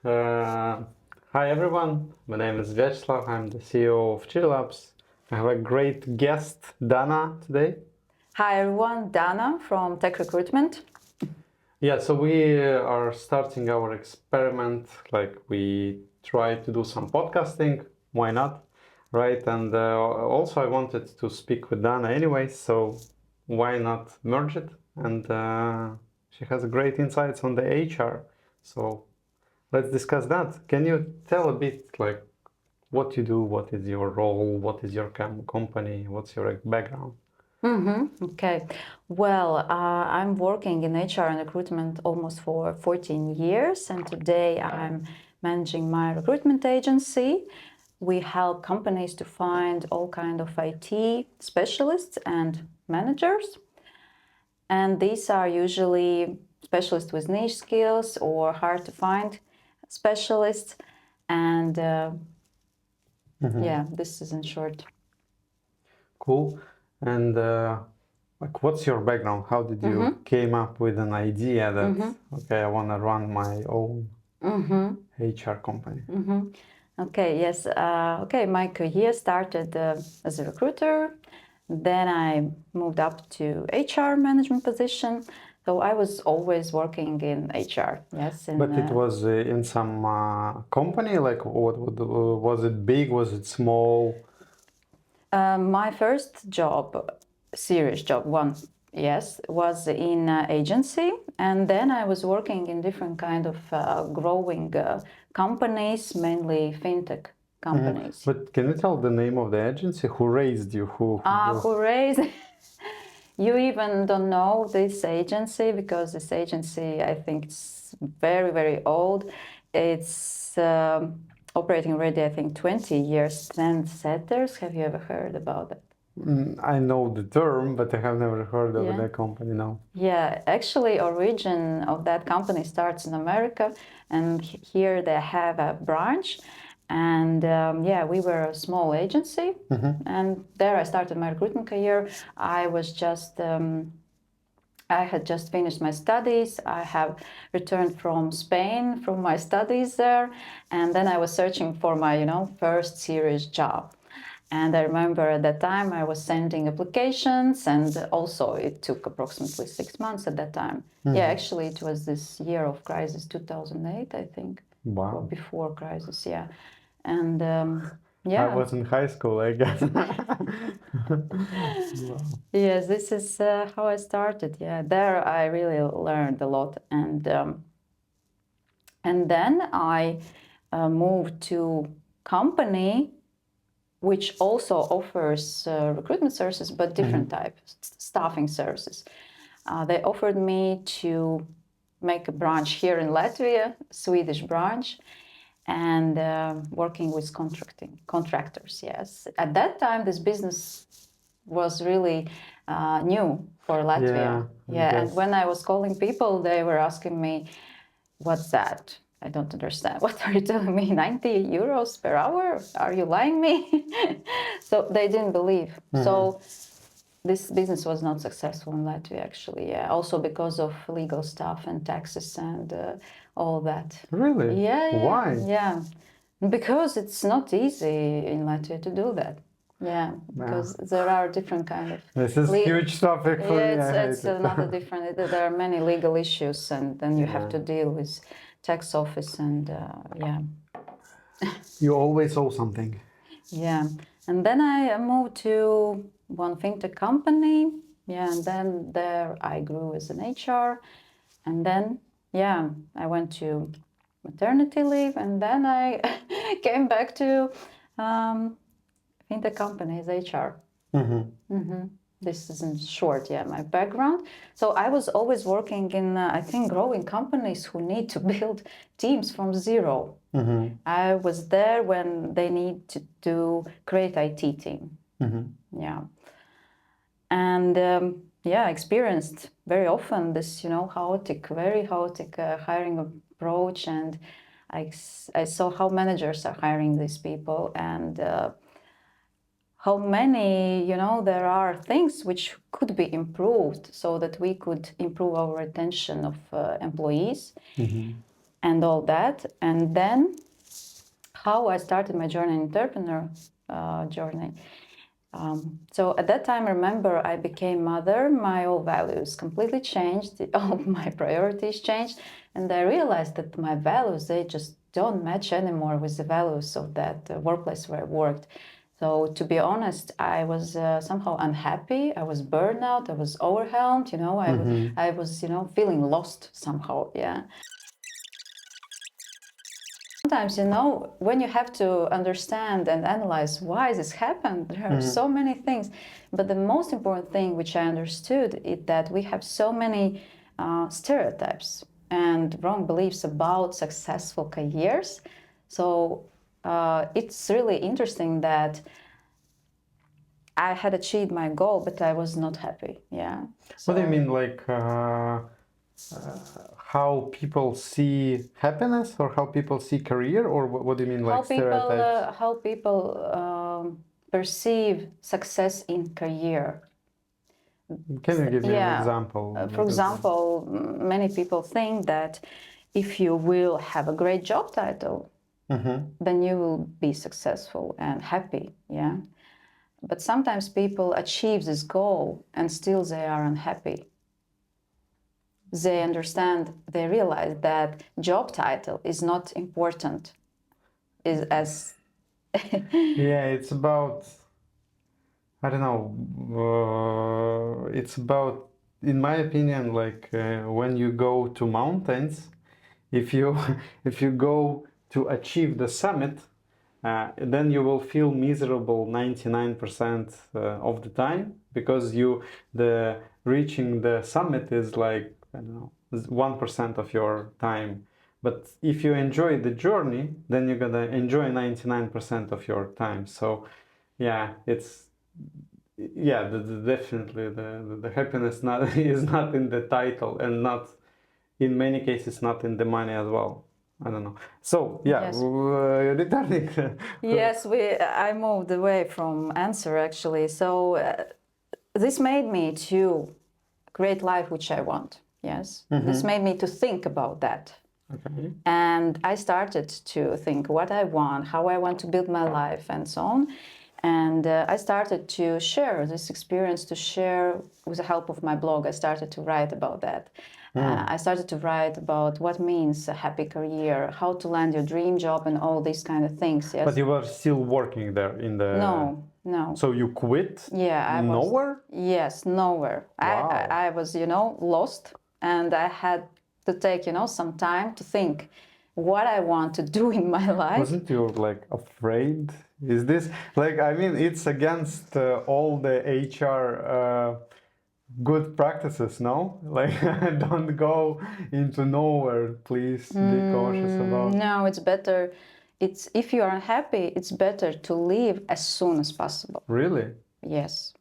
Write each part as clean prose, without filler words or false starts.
Uh, Hi everyone, my name is Vyacheslav. I'm the CEO of Chili Labs. I have a great guest, Dana, today. Hi everyone, Dana from Tech Recruitment. Yeah, so we are starting our experiment. Like we try to do some podcasting. Why not? Right? And also, I wanted to speak with Dana anyway, so why not merge it? And she has great insights on the HR. So let's discuss that. Can you tell a bit like what you do, what is your role, what is your company, what's your background? Okay. Well, I'm working in HR and recruitment almost for 14 years, and today I'm managing my recruitment agency. We help companies to find all kind of IT specialists and managers, and these are usually specialists with niche skills or hard to find specialists. And yeah, this is in short. Cool. And like, what's your background? How did you came up with an idea that okay, I want to run my own HR company? Okay, yes. Okay, my career started as a recruiter. Then I moved up to HR management position. So I was always working in HR. Yes, But it was in some company. Like, what was it? Big? Was it small? my first job, serious job, one, yes, was in agency, and then I was working in different kind of growing companies, mainly fintech companies. But can you tell the name of the agency? Who raised you? Who raised? You even don't know this agency because this agency, I think, it's very, very old. It's operating already, I think, 20 years. Trendsetters. Have you ever heard about it? I know the term, but I have never heard of Yeah. the company. No. Yeah, actually, origin of that company starts in America, and here they have a branch. And yeah, we were a small agency, and there I started my recruitment career. I was just I had just finished my studies. I have returned from Spain from my studies there, and then I was searching for my, first serious job. And I remember at that time I was sending applications, and also it took approximately 6 months at that time. Yeah, actually, it was this year of crisis, 2008, I think, or Wow. before crisis. Yeah, and I yeah. was in high school, I guess. Yes, this is how I started. Yeah, there I really learned a lot, and then I moved to company which also offers recruitment services, but different type staffing services. They offered me to make a branch here in Latvia, Swedish branch, and working with contractors. Yes, at that time this business was really new for Latvia. I Yeah, and guess. when I was calling people, they were asking me, "What's that? I don't understand. What are you telling me? 90 euros per hour? Are you lying me?" So they didn't believe. So this business was not successful in Latvia, actually. Yeah, also because of legal stuff and taxes and all that. Really? Yeah. Why? Yeah, because it's not easy in Latvia to do that. Yeah, because there are different kind of. This is huge topic for me. Yeah, I hate it's it. another different. There are many legal issues, and then you have to deal with tax office and yeah. You always owe something. Yeah, and then I moved to one fintech company. Yeah, and then there I grew as an HR, and then yeah, I went to maternity leave, and then I came back to fintech company as HR. This is in short, yeah, my background. So I was always working in, I think, growing companies who need to build teams from zero. I was there when they need to create IT team. Yeah, and yeah, I experienced very often this, chaotic, very chaotic hiring approach, and I saw how managers are hiring these people, and how many, there are things which could be improved so that we could improve our retention of employees. and all that. And then how I started my journey, entrepreneur journey. So at that time, I remember I became mother, my all values completely changed, all my priorities changed, and I realized that my values, they just don't match anymore with the values of that workplace where I worked. So to be honest, I was somehow unhappy. I was burned out. I was overwhelmed. I was feeling lost somehow. Yeah. Sometimes, when you have to understand and analyze why this happened, there are so many things. But the most important thing which I understood is that we have so many stereotypes and wrong beliefs about successful careers. So it's really interesting that I had achieved my goal, but I was not happy. Yeah. What do you mean, like how people see happiness, or how people see career, or what do you mean, like stereotypes? How people perceive success in career. Can you give me an Yeah. example? For example, many people think that if you will have a great job title, then you will be successful and happy. Yeah. But sometimes people achieve this goal and still they are unhappy. They understand, they realize that job title is not important. Yeah, it's about, I don't know, it's about, in my opinion, like when you go to mountains, if you if you go to achieve the summit, then you will feel miserable 99% of the time, because the reaching the summit is like, I don't know, 1% of your time. But if you enjoy the journey, then you're gonna enjoy 99% of your time. So yeah, definitely the happiness not is not in the title, and not in many cases not in the money as well. I don't know. So yeah, Yes. Returning. Yes, I moved away from answer actually. So this made me to create life which I want. Yes, this made me to think about that. Okay. And I started to think what I want, how I want to build my life, and so on. And I started to share this experience, to share with the help of my blog. I started to write about that. I started to write about what means a happy career, how to land your dream job, and all these kind of things. Yes. But you were still working there in the. No. So you quit? Yeah, I was. Nowhere? Yes, nowhere. Wow. I was, lost, and I had to take, some time to think what I want to do in my life. Wasn't you like afraid? Is this like, I mean, it's against all the HR good practices, no? Like, don't go into nowhere, please be cautious about. No, it's better. It's if you are unhappy, it's better to leave as soon as possible. Really? Yes.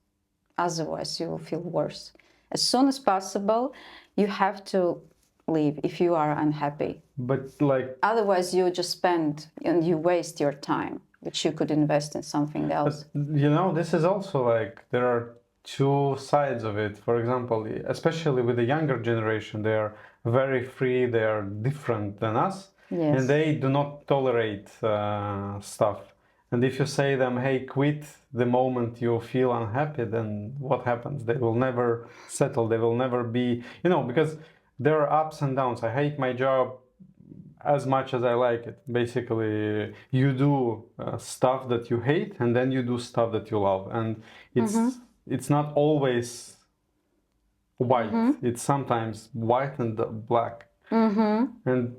Otherwise, you will feel worse. As soon as possible, you have to leave if you are unhappy. But like, Otherwise, you just spend and you waste your time, which you could invest in something else. but this is also like, there are two sides of it. For example, especially with the younger generation, they are very free, they are different than us, Yes. and they do not tolerate stuff. And if you say them, hey, quit the moment you feel unhappy, then what happens? They will never settle, they will never be, because there are ups and downs. I hate my job as much as I like it. Basically, you do stuff that you hate, and then you do stuff that you love, and it's not always white. It's sometimes white and black. And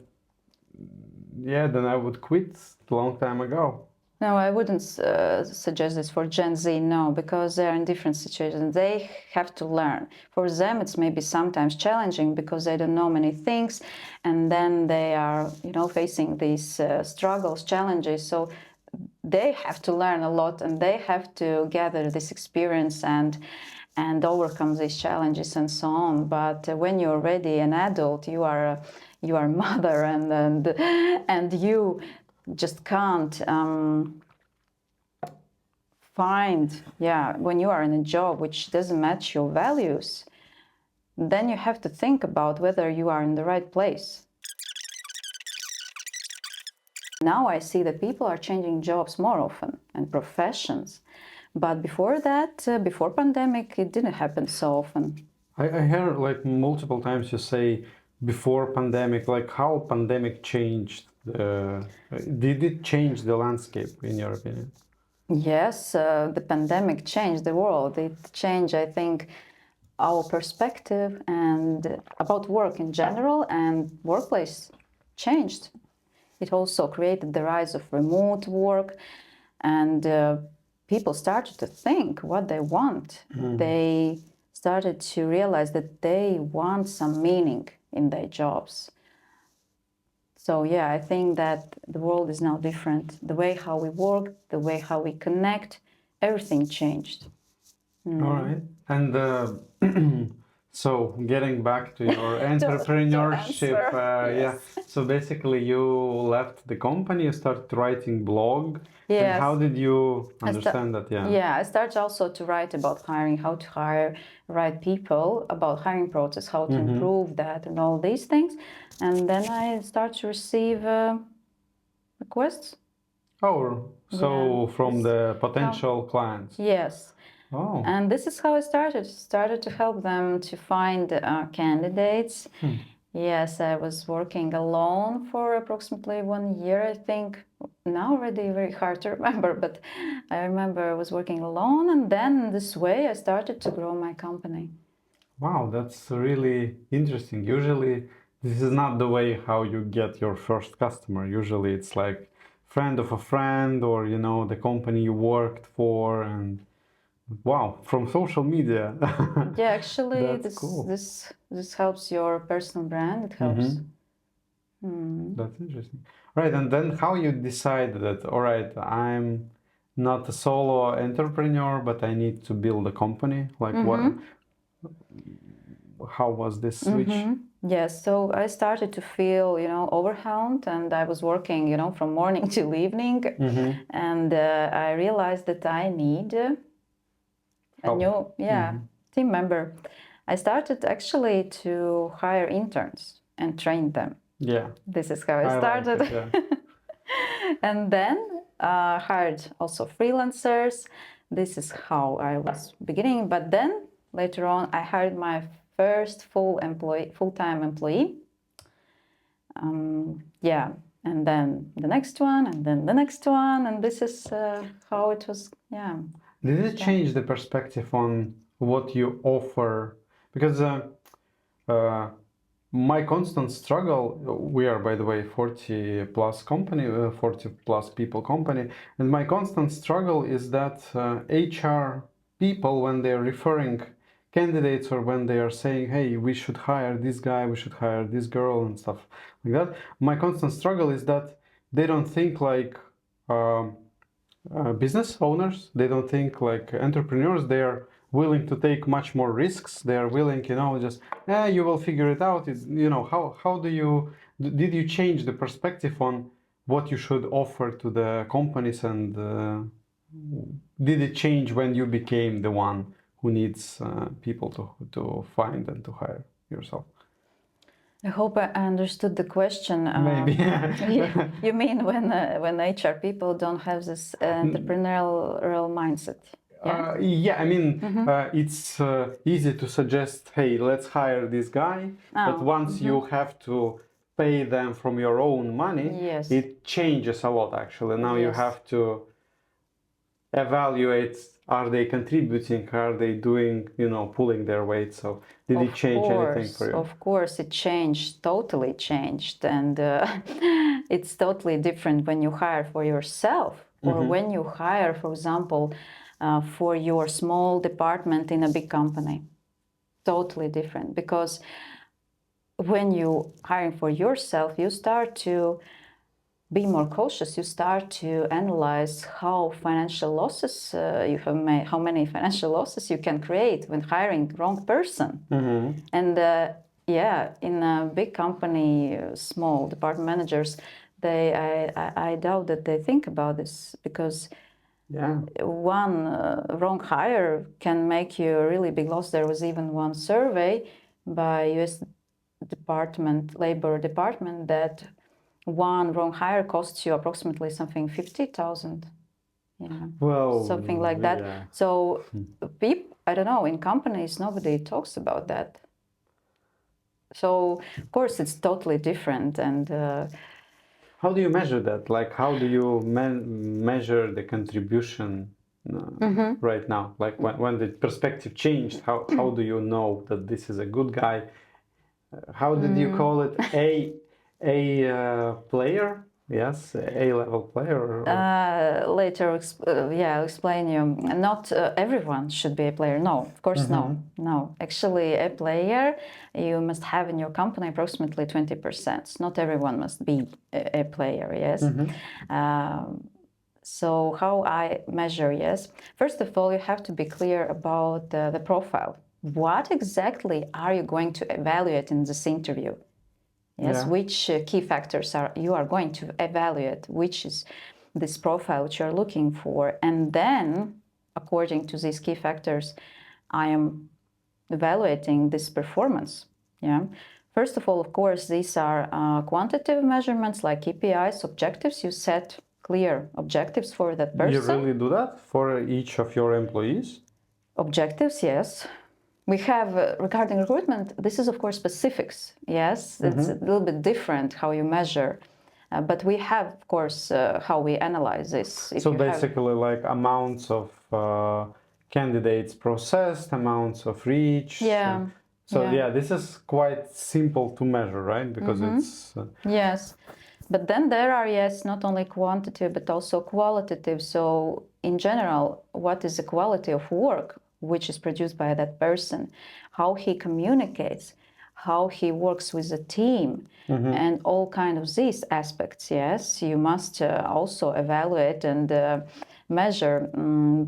yeah, then I would quit a long time ago. No, I wouldn't suggest this for Gen Z, no, because they're in different situations. They have to learn. For them, it's maybe sometimes challenging because they don't know many things, and then they are, facing these struggles, challenges. So they have to learn a lot, and they have to gather this experience and overcome these challenges and so on. But when you're already an adult, you are a mother, and you just can't find, when you are in a job which doesn't match your values, then you have to think about whether you are in the right place. Now I see that people are changing jobs more often and professions. But before that, before pandemic, it didn't happen so often. I heard like multiple times you say before pandemic, like how pandemic changed. Did it change the landscape in your opinion? Yes, the pandemic changed the world. It changed, I think, our perspective and about work in general, and workplace changed. It also created the rise of remote work, and people started to think what they want. They started to realize that they want some meaning in their jobs. So yeah, I think that the world is now different. The way how we work, the way how we connect, everything changed. All right. And so getting back to your To entrepreneurship, answer, yeah. yes. So basically you left the company, you started writing blog. And how Yes. did you I understand that? Yeah. Yeah, I started also to write about hiring, how to hire right people, about hiring process, how to improve that, and all these things. And then I start to receive requests. Oh, so from the potential clients. Yes. Oh. And this is how I started to help them to find candidates. Yes, I was working alone for approximately 1 year, I think. Now already very hard to remember, but I remember I was working alone, and then this way I started to grow my company. Wow, that's really interesting. Usually, this is not the way how you get your first customer. Usually, it's like friend of a friend, or the company you worked for, and wow, from social media. Yeah, actually, That's cool. this helps your personal brand. It helps. That's interesting. Right, and then how you decide that, all right, I'm not a solo entrepreneur, but I need to build a company. Like how was this switch? Yes, so I started to feel, overwhelmed, and I was working, from morning till evening, and I realized that I need a Help. new, team member. I started actually to hire interns and train them. Yeah, This is how I I like started. it, yeah. And then hired also freelancers. This is how I was beginning. But then later on, I hired my first full-time employee. Yeah, and then the next one, and then the next one, and this is how it was. Yeah. Did it change the perspective on what you offer? Because my constant struggle, we are, by the way, 40 plus company, 40 plus people company, and my constant struggle is that HR people, when they're referring candidates or when they are saying, hey, we should hire this guy, we should hire this girl and stuff like that, my constant struggle is that they don't think like business owners. They don't think like entrepreneurs. They are willing to take much more risks. They are willing, just you will figure it out. It's, how do you did you change the perspective on what you should offer to the companies, and did it change when you became the one who needs people to find and to hire yourself? I hope I understood the question. Maybe. You mean when HR people don't have this entrepreneurial mindset? Yeah. Yeah, I mean, it's easy to suggest, hey, let's hire this guy. But once you have to pay them from your own money, Yes. it changes a lot, actually. Now you Yes. have to evaluate, are they contributing? Are they doing, pulling their weight? So did it change anything for you? Of course, it changed, totally changed. And it's totally different when you hire for yourself or when you hire, for example, for your small department in a big company. Totally different, because when you hiring for yourself, you start to be more cautious. You start to analyze how financial losses you have made, how many financial losses you can create when hiring wrong person. And yeah, in a big company, small department managers, I doubt that they think about this, because one wrong hire can make you a really big loss. There was even one survey by U.S. Labor Department, that one wrong hire costs you approximately something 50,000. Yeah, Well, something like that. yeah. So, I don't know, in companies, nobody talks about that. So, of course, it's totally different. And How do you measure that? Like, how do you measure the contribution right now? Like, when the perspective changed, how do you know that this is a good guy? How did you call it? A player? Yes, A level player. later, I'll explain you. Not everyone should be a player. No, of course, no. No, actually, a player you must have in your company approximately 20%. Not everyone must be a player. Yes. So how I measure? Yes. First of all, you have to be clear about the profile. What exactly are you going to evaluate in this interview? Yes, Yeah. which key factors you are going to evaluate, which is this profile which you're looking for, and then according to these key factors, I am evaluating this performance. Yeah. First of all, of course, these are quantitative measurements like KPIs, objectives. You set clear objectives for that person. You really do that for each of your employees? Objectives, yes. We have, regarding recruitment, this is of course specifics, yes? It's a little bit different how you measure. But we have, of course, how we analyze this. So basically, like amounts of candidates processed, amounts of reach. Yeah. So yeah, this is quite simple to measure, right? Because it's Yes. But then there are, yes, not only quantitative, but also qualitative. So in general, what is the quality of work which is produced by that person? How he communicates, how he works with the team, and all kind of these aspects, yes, you must also evaluate and measure.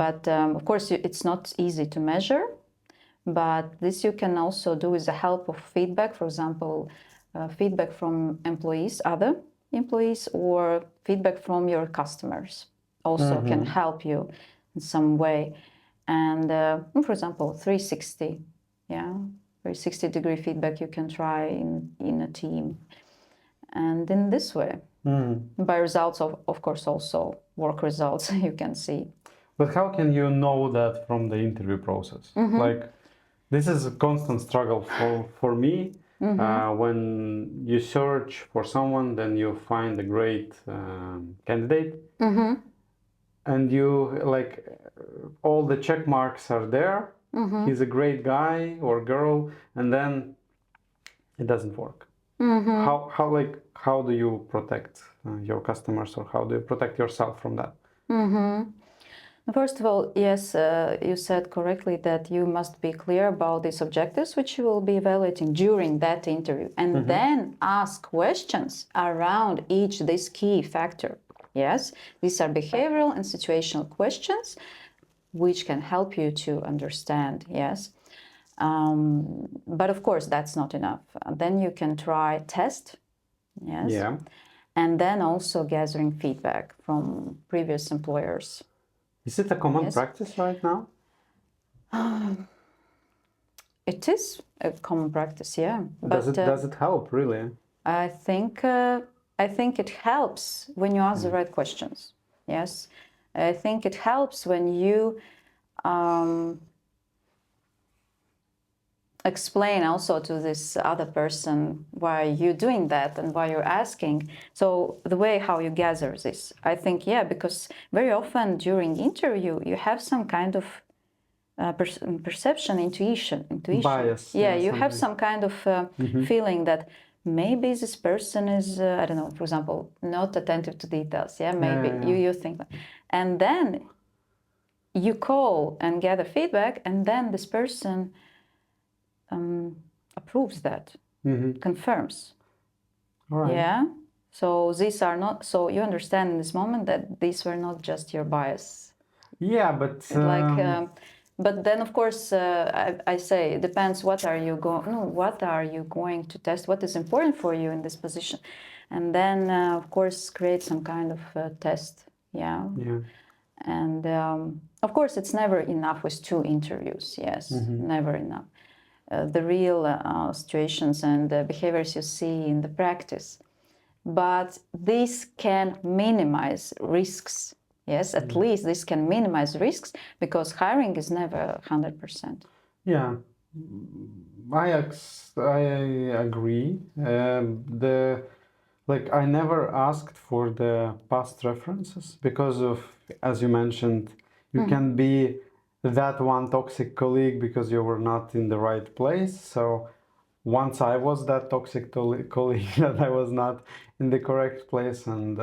But of course, it's not easy to measure. But this you can also do with the help of feedback, for example, feedback from employees, other employees, or feedback from your customers also can help you in some way. And for example, 360, yeah, 360-degree feedback you can try in a team. And in this way, by results, of course, also work results you can see. But how can you know that from the interview process? Like, this is a constant struggle for me. When you search for someone, then you find a great candidate, and you like all the check marks are there. He's a great guy or girl, and then it doesn't work. How do you protect your customers, or how do you protect yourself from that? First of all, yes, you said correctly that you must be clear about these objectives which you will be evaluating during that interview, and then ask questions around each this key factor. Yes, these are behavioral and situational questions which can help you to understand. Yes, but of course that's not enough. Then you can try test. Yes, Yeah. and then also gathering feedback from previous employers. Is it a common practice right now? It is a common practice, yeah. Does it help really? I think it helps when you ask the right questions. Yes, I think it helps when you explain also to this other person why you're doing that and why you're asking. So the way how you gather this, I think, yeah, because very often during interview you have some kind of perception, intuition. Bias. Yeah, you have some kind of feeling that maybe this person is, I don't know, for example, not attentive to details. Yeah, maybe you think that. And then you call and gather feedback, and then this person approves that, confirms. All right. Yeah. So these are not, so you understand in this moment that these were not just your bias. Yeah, but but then of course I say it depends what are you going to test, what is important for you in this position, and then of course create some kind of test. Yeah. And of course it's never enough with 2 interviews. Yes, never enough. The real situations and behaviors you see in the practice, but this can minimize risks. Yes, at least this can minimize risks because hiring is never 100%. Yeah, I agree. I never asked for the past references because of, as you mentioned, you can be that one toxic colleague because you were not in the right place. So once I was that toxic colleague that I was not in the correct place, and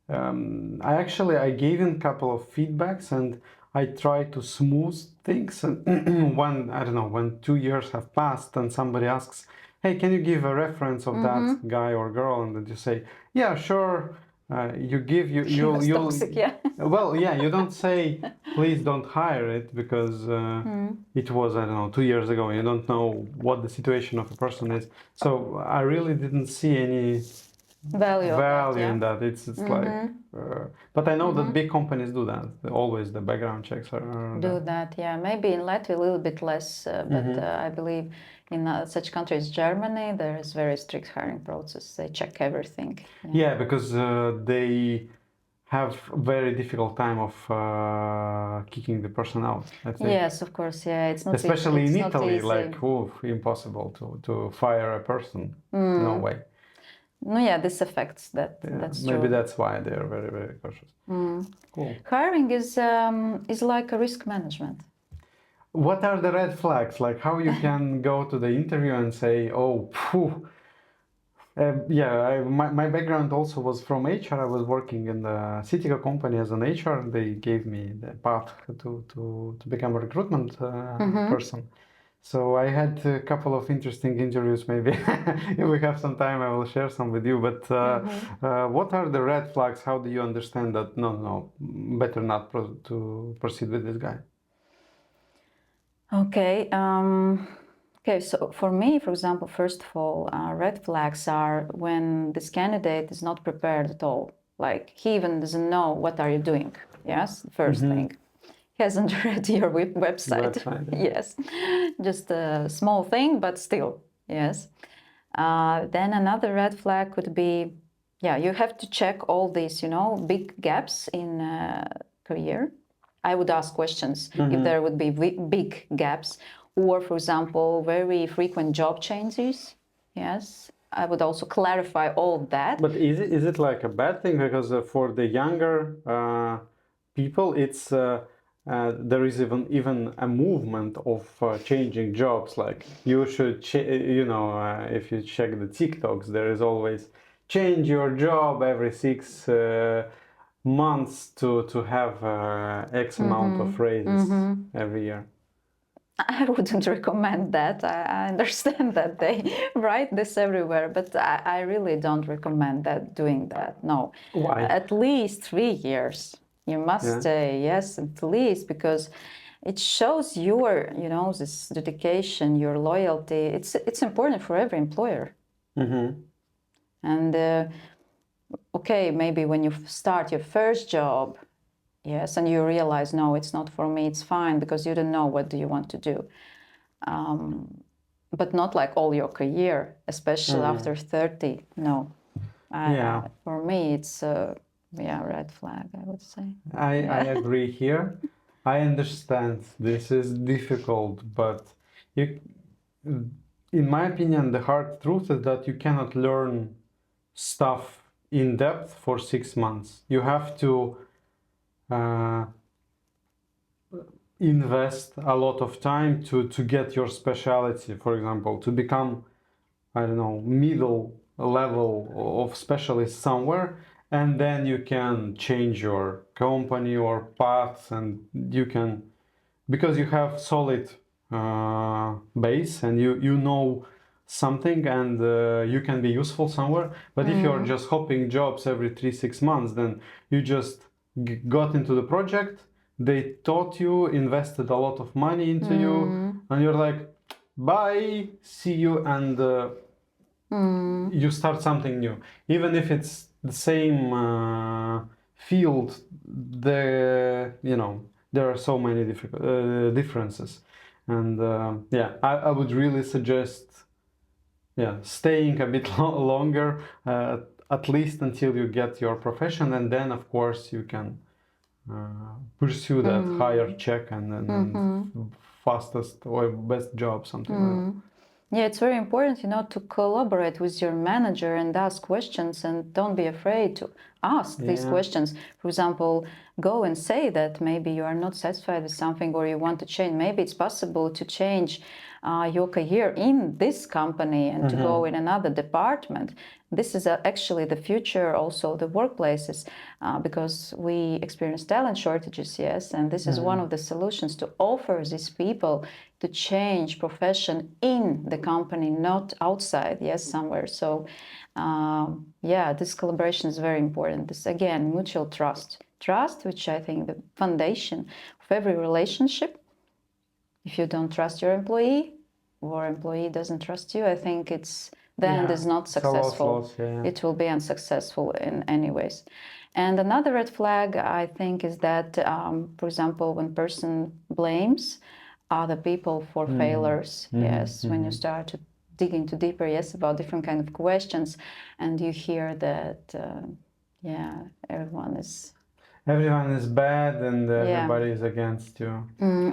I gave him a couple of feedbacks and I tried to smooth things. And when 2 years have passed and somebody asks, "Hey, can you give a reference of that guy or girl?" And then you say, "Yeah, sure." You give you It's you'll toxic, yeah. well, yeah. You don't say, "Please don't hire it," because it was, I don't know, 2 years ago. You don't know what the situation of a person is. So I really didn't see any Value of that, value yeah. in that. It's but I know that big companies do that. Always the background checks are Do that, yeah. Maybe in Latvia a little bit less, but I believe in such countries, Germany, there is very strict hiring process. They check everything. Yeah, because they have very difficult time of kicking the person out, I think. Yes, of course, yeah. It's not Especially it's in not Italy, easy. like, impossible to fire a person. No way. No, yeah, this affects that. Yeah, That's maybe true. that's why they're very, very cautious. Cool. Hiring is like a risk management. What are the red flags? Like how you can go to the interview and say, "Oh, phew." My background also was from HR. I was working in the Citico company as an HR. They gave me the path to become a recruitment person. So I had a couple of interesting interviews. Maybe if we have some time, I will share some with you. But what are the red flags? How do you understand that? No, better not to proceed with this guy. Okay. Okay, so for me, for example, first of all, red flags are when this candidate is not prepared at all. Like he even doesn't know what are you doing. Yes, first thing. He hasn't read your website. Yes, just a small thing, but still, yes. Then another red flag could be, yeah, you have to check all these, big gaps in career. I would ask questions if there would be big gaps, or, for example, very frequent job changes. Yes, I would also clarify all that. But is it like a bad thing? Because for the younger people, it's there is even a movement of changing jobs. Like you should, if you check the TikToks, there is always change your job every 6 months to have X amount of raises every year. I wouldn't recommend that. I understand that they write this everywhere, but I really don't recommend that doing that. No. Why? At least 3 years. You must stay, yes, at least, because it shows your, this dedication, your loyalty. It's important for every employer. And okay, maybe when you start your first job, yes, and you realize, no, it's not for me, it's fine, because you don't know what do you want to do. But not like all your career, especially after 30, no. For me, it's a red flag, I would say. I agree here. I understand this is difficult, but in my opinion, the hard truth is that you cannot learn stuff in depth for 6 months. You have to invest a lot of time to get your specialty, for example, to become, I don't know, middle level of specialist somewhere, and then you can change your company or path, and you can, because you have solid base and you know something, and you can be useful somewhere. But if you're just hopping jobs every 3-6 months, then you just got into the project, they taught you, invested a lot of money into you, and you're like, bye, see you, and you start something new. Even if it's the same field, there are so many differences. And I would really suggest staying a bit longer, at least until you get your profession, and then of course you can pursue that higher check and fastest or best job, something like that. Yeah, it's very important, to collaborate with your manager and ask questions, and don't be afraid to ask these questions. For example, go and say that maybe you are not satisfied with something or you want to change. Maybe it's possible to change your career in this company and to go in another department. This is actually the future also of the workplaces, because we experience talent shortages, yes, and this is one of the solutions to offer these people to change profession in the company, not outside, yes, somewhere. So this collaboration is very important. This, again, mutual trust, which I think the foundation of every relationship. If you don't trust your employee, or employee doesn't trust you, I think it is not successful. It will be unsuccessful in any ways. And another red flag, I think, is that, for example, when person blames other people for failures, when you start to dig into deeper, about different kind of questions, and you hear that, everyone is bad and everybody is against you.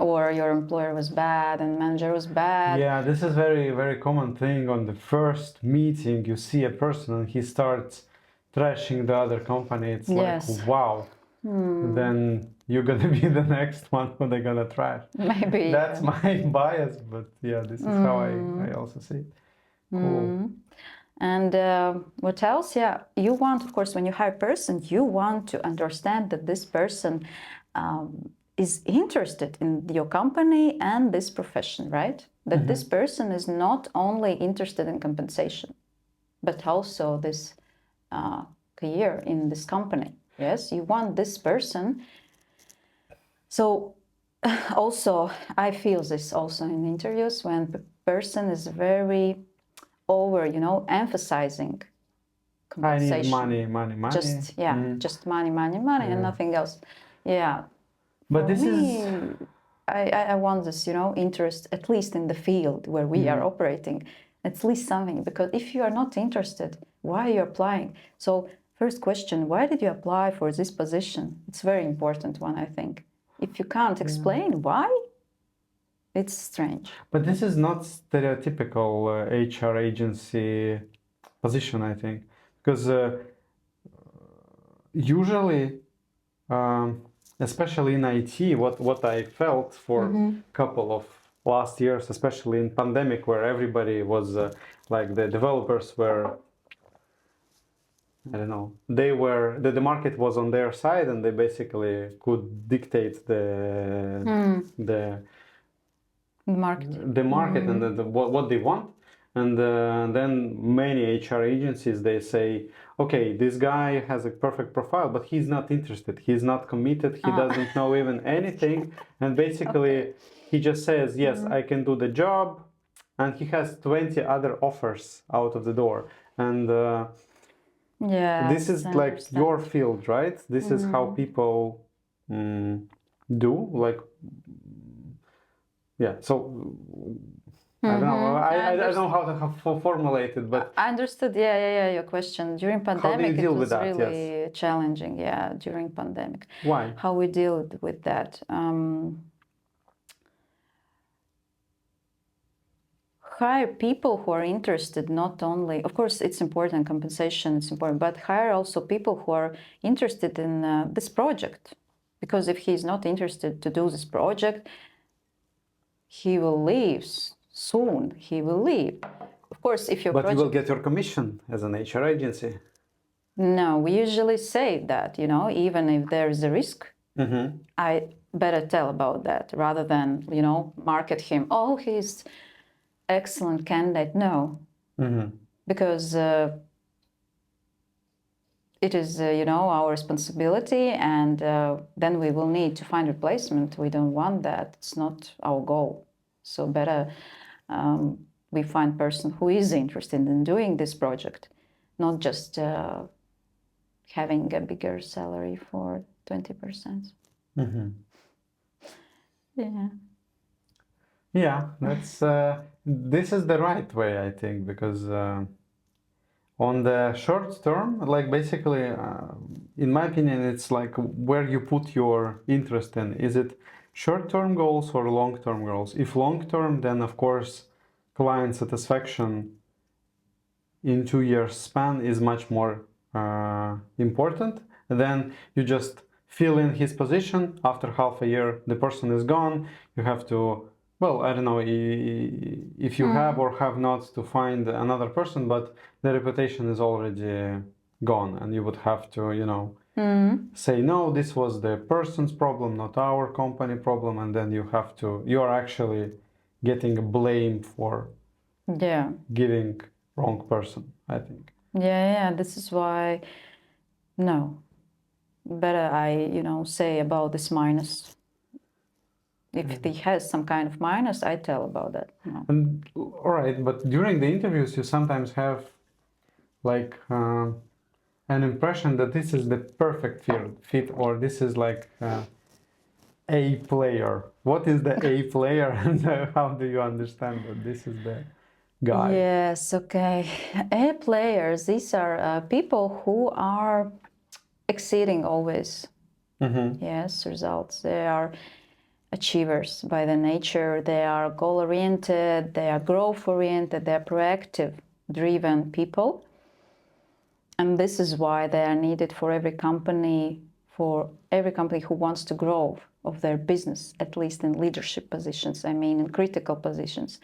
Or your employer was bad and manager was bad. Yeah, this is very, very common thing. On the first meeting, you see a person and he starts trashing the other company. It's like, wow. Then you're gonna be the next one who they're gonna trash. Maybe. That's my bias, but this is how I also see it. Cool. And what else? You want, of course, when you hire a person, you want to understand that this person is interested in your company and this profession, right? That this person is not only interested in compensation, but also this career in this company. Yes, you want this person. So also, I feel this also in interviews when the person is very over, emphasizing compensation. I need money. Just money, and nothing else. Yeah. But For me, I want this, interest, at least in the field where we are operating, at least something. Because if you are not interested, why are you applying? So first question, why did you apply for this position? It's a very important one, I think. If you can't explain why, it's strange. But this is not stereotypical HR agency position, I think, because usually, especially in IT, what I felt for a couple of last years, especially in pandemic, where everybody was like the developers were, I don't know, the market was on their side and they basically could dictate the market and what they want. And then many HR agencies, they say, okay, this guy has a perfect profile, but he's not interested. He's not committed. He doesn't know even anything. And basically, he just says, yes, I can do the job. And he has 20 other offers out of the door. And this is like your field, right? This is how people do. Like, so I don't know. I don't know how to formulate it, but I understood. Your question during pandemic. It was really challenging. Yeah, during pandemic. Why? How we deal with that? Hire people who are interested. Not only, of course, it's important. Compensation is important, but hire also people who are interested in this project. Because if he's not interested to do this project, he will leave. Soon he will leave. Of course, if your you will get your commission as an HR agency. No, we usually say that, even if there is a risk, I better tell about that rather than, market him. Oh, he's excellent candidate. No, because it is, our responsibility, and then we will need to find replacement. We don't want that. It's not our goal. So better we find person who is interested in doing this project, not just having a bigger salary for 20%. Yeah. Yeah, that's this is the right way, I think, because on the short term, like basically, in my opinion, it's like where you put your interest in. Is it short-term goals or long-term goals? If long-term, then of course, client satisfaction in 2 years span is much more important. Then you just fill in his position. After half a year, the person is gone. You have to, well, I don't know if you have or have not to find another person, but the reputation is already gone, and you would have to, say no. This was the person's problem, not our company problem, and then you are actually getting blamed for Yeah. giving wrong person, I think. Yeah, this is why, no, better I say about this minus. If he has some kind of minus, I tell about that. No. And all right, but during the interviews, you sometimes have like an impression that this is the perfect fit, or this is like a player. What is the A player, and how do you understand that this is the guy? Yes, okay. A players, these are people who are exceeding always. Yes, results. They are achievers by the nature. They are goal oriented, they are growth oriented, they are proactive, driven people. And this is why they are needed for every company who wants to grow of their business, at least in leadership positions, I mean in critical positions.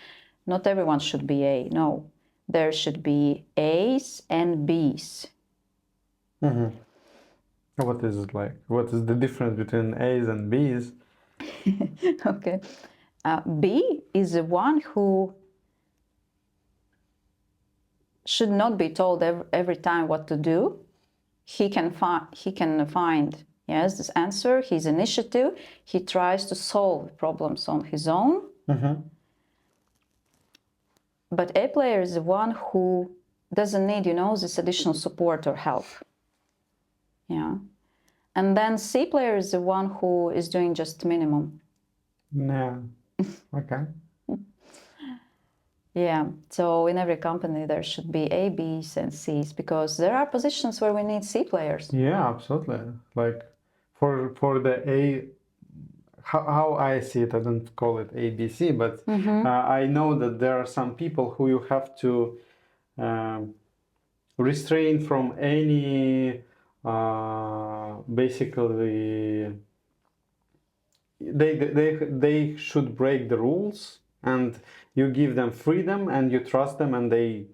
Not everyone should be A, no. There should be A's and B's. What is it like? What is the difference between A's and B's? Okay. B is the one who should not be told every time what to do. He can find yes this answer, his initiative. He tries to solve problems on his own. But A player is the one who doesn't need this additional support or help. Yeah. And then C player is the one who is doing just minimum. Yeah. Okay. Yeah, so in every company there should be A, B's, and C's, because there are positions where we need C players. Yeah, absolutely. Like for the A, how I see it, I don't call it ABC, but I know that there are some people who you have to restrain from any basically they should break the rules, and you give them freedom and you trust them, and they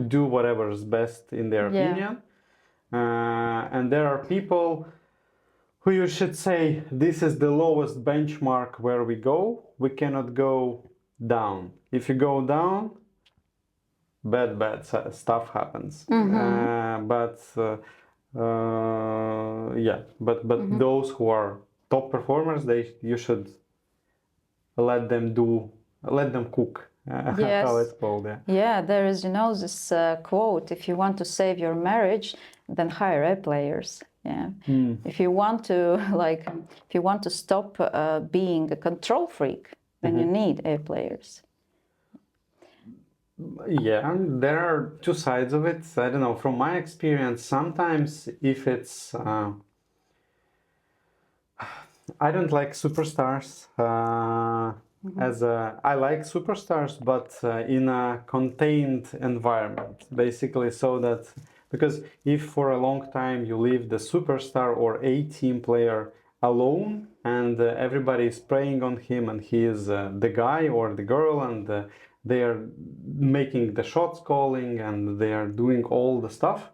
do whatever is best in their opinion. And there are people who you should say, this is the lowest benchmark where we go. We cannot go down. If you go down, bad stuff happens. But those who are top performers, you should let them cook. Yes. How it's called, yeah. Yeah, there is this quote: if you want to save your marriage, then hire A players. Yeah. If you want to stop being a control freak, then you need A players. Yeah, there are two sides of it. I don't know. From my experience, sometimes if it's I don't like superstars. I like superstars, but in a contained environment, basically, so that because if for a long time you leave the superstar or a team player alone, and everybody is preying on him, and he is the guy or the girl, and they are making the shots calling, and they are doing all the stuff,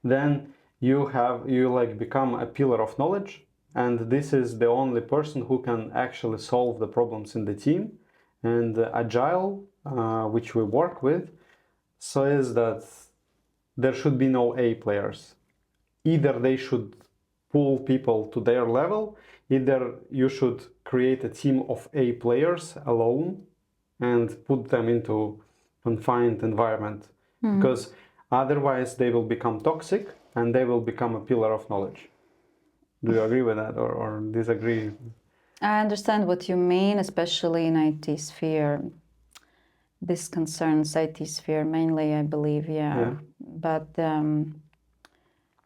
then you become a pillar of knowledge, and this is the only person who can actually solve the problems in the team. And agile, which we work with, says that there should be no A players. Either they should pull people to their level, either you should create a team of A players alone and put them into confined environment, because otherwise they will become toxic and they will become a pillar of knowledge. Do you agree with that or disagree? I understand what you mean, especially in IT sphere. This concerns IT sphere mainly, I believe, yeah. But an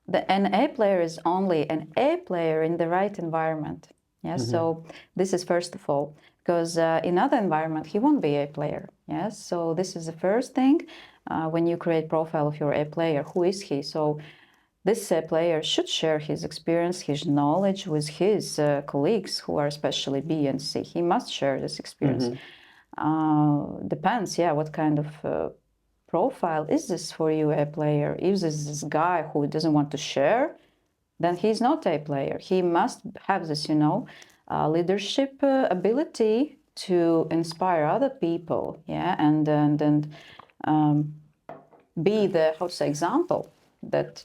A player is only an A player in the right environment. Yes, so this is first of all, because in other environment he won't be A player. Yes, so this is the first thing. When you create profile of your A player, who is he? So this player should share his experience, his knowledge with his colleagues who are especially B and C. He must share this experience. Depends, yeah, what kind of profile is this for you, a player? If this guy who doesn't want to share, then he's not a player. He must have this, leadership ability to inspire other people, yeah, and be the, how to say, example that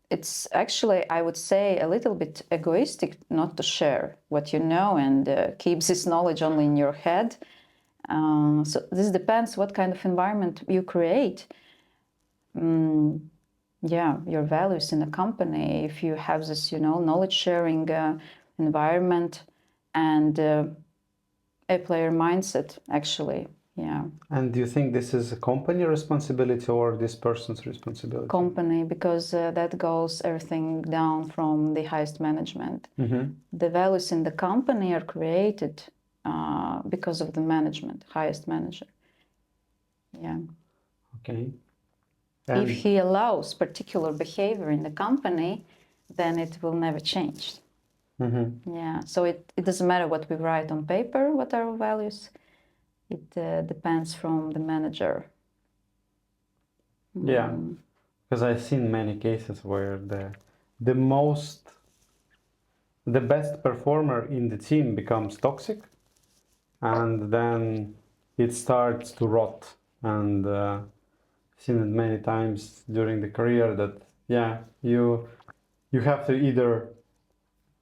it's actually, I would say, a little bit egoistic not to share what you know and keep this knowledge only in your head. So this depends what kind of environment you create. Yeah, your values in a company. If you have this, knowledge sharing environment and a player mindset, actually, yeah. And do you think this is a company responsibility or this person's responsibility? Company, because that goes everything down from the highest management. The values in the company are created because of the management, highest manager. Yeah. Okay. If he allows particular behavior in the company, then it will never change. Yeah. So it doesn't matter what we write on paper, what are our values. It depends from the manager. Yeah, because I've seen many cases where the best performer in the team becomes toxic, and then it starts to rot. And seen it many times during the career that you have to either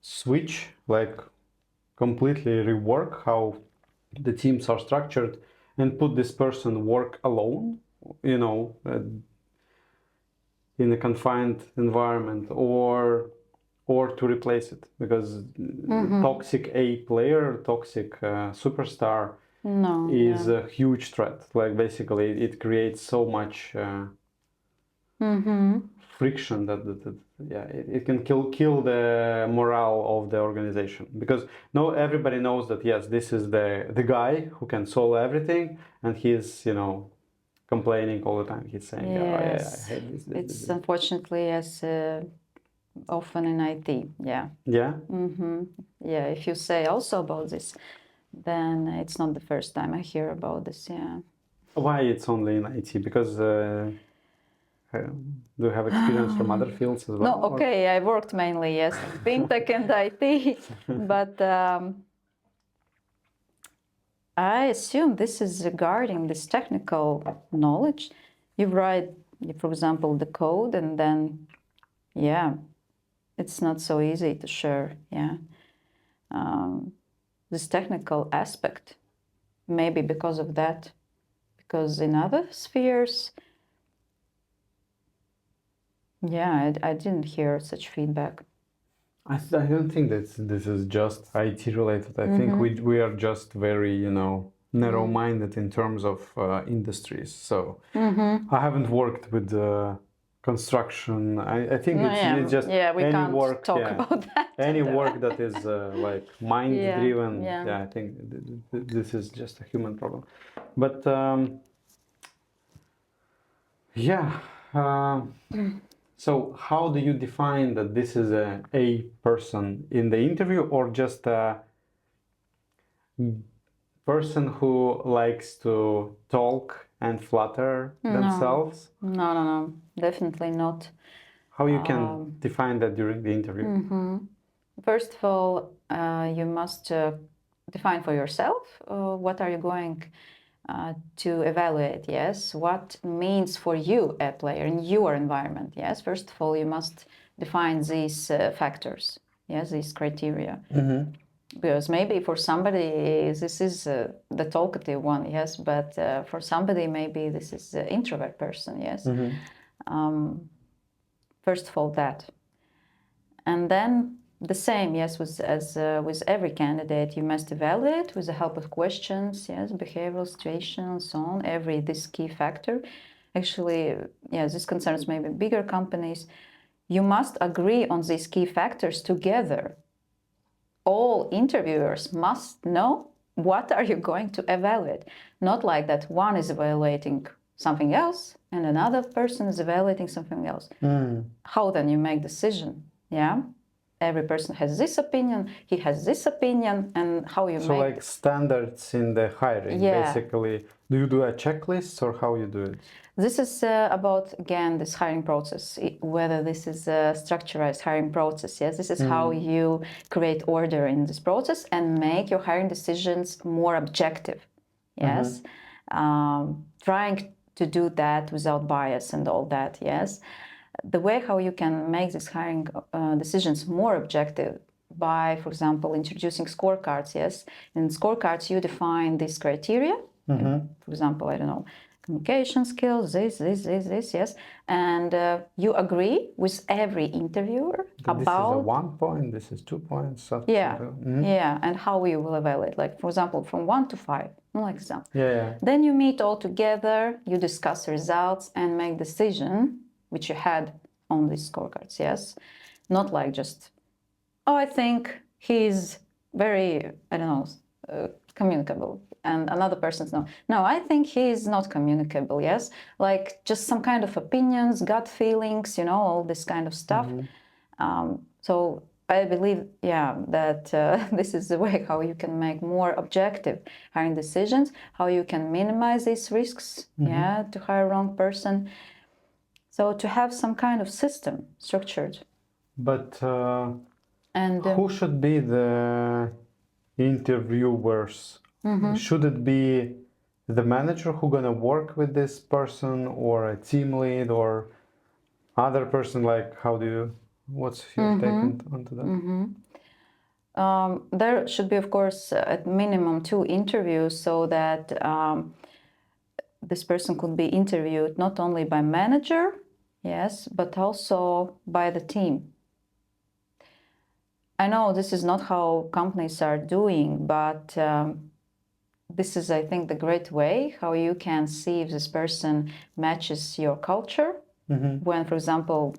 switch, like completely rework how the teams are structured and put this person work alone, in a confined environment, or to replace it, because toxic A player, toxic superstar is a huge threat. Like basically it creates so much friction that it can kill the morale of the organization, because everybody knows that yes, this is the guy who can solve everything, and he's complaining all the time. He's saying, Yes. "Oh yeah, I hate this." It's unfortunately as often in IT. Yeah. Yeah. Yeah. If you say also about this, then it's not the first time I hear about this. Yeah. Why it's only in IT? Because do you have experience from other fields as well? No. Okay. I worked mainly in fintech and IT, but I assume this is regarding this technical knowledge. You write, for example, the code, and then, it's not so easy to share. Yeah, this technical aspect, maybe because of that, because in other spheres, I didn't hear such feedback. I don't think that this is just IT related. I think we are just very, narrow-minded in terms of industries. So I haven't worked with construction. I think it's just we any can't work. talk about that. Any work that is like mind-driven. Yeah. I think this is just a human problem. But so how do you define that this is a person in the interview, or just a person who likes to talk and flatter themselves? No, definitely not. How you can define that during the interview? First of all, you must define for yourself what are you going to evaluate. Yes, what means for you a player in your environment. Yes, first of all, you must define these factors. Yes, these criteria. Because maybe for somebody this is the talkative one. Yes, but for somebody maybe this is the introvert person. Yes. First of all, that, and then The same, yes, with every candidate, you must evaluate with the help of questions, yes, behavioral, situation, and so on. This key factor. Actually, yeah, this concerns maybe bigger companies. You must agree on these key factors together. All interviewers must know what are you going to evaluate. Not like that one is evaluating something else and another person is evaluating something else. How then you make decision? Yeah. Every person has this opinion, he has this opinion, and how you So make... like standards in the hiring, Yeah. basically. Do you do a checklist or how you do it? This is about, again, this hiring process, whether this is a structured hiring process. Yes, this is how you create order in this process and make your hiring decisions more objective. Yes, trying to do that without bias and all that. Yes, the way how you can make these hiring decisions more objective by, for example, introducing scorecards. Yes, in scorecards you define these criteria. For example, I don't know, communication skills, this, yes, and you agree with every interviewer This about... is a 1 point, this is 2 points. Yeah, and how you will evaluate, like, for example, from 1 to 5, like example. Yeah. Then you meet all together, you discuss results and make decision, which you had on these scorecards, yes? Not like just, oh, I think he's very, I don't know, communicable. And another person's no, I think he is not communicable, yes? Like just some kind of opinions, gut feelings, all this kind of stuff. So I believe, yeah, that this is the way how you can make more objective hiring decisions, how you can minimize these risks, yeah, to hire wrong person. So to have some kind of system structured. But who should be the interviewers? Should it be the manager who gonna work with this person, or a team lead, or other person? Like, what's your take onto that? There should be, of course, at minimum 2 interviews, so that this person could be interviewed not only by manager, yes, but also by the team. I know this is not how companies are doing, but this is, I think, the great way how you can see if this person matches your culture. When, for example,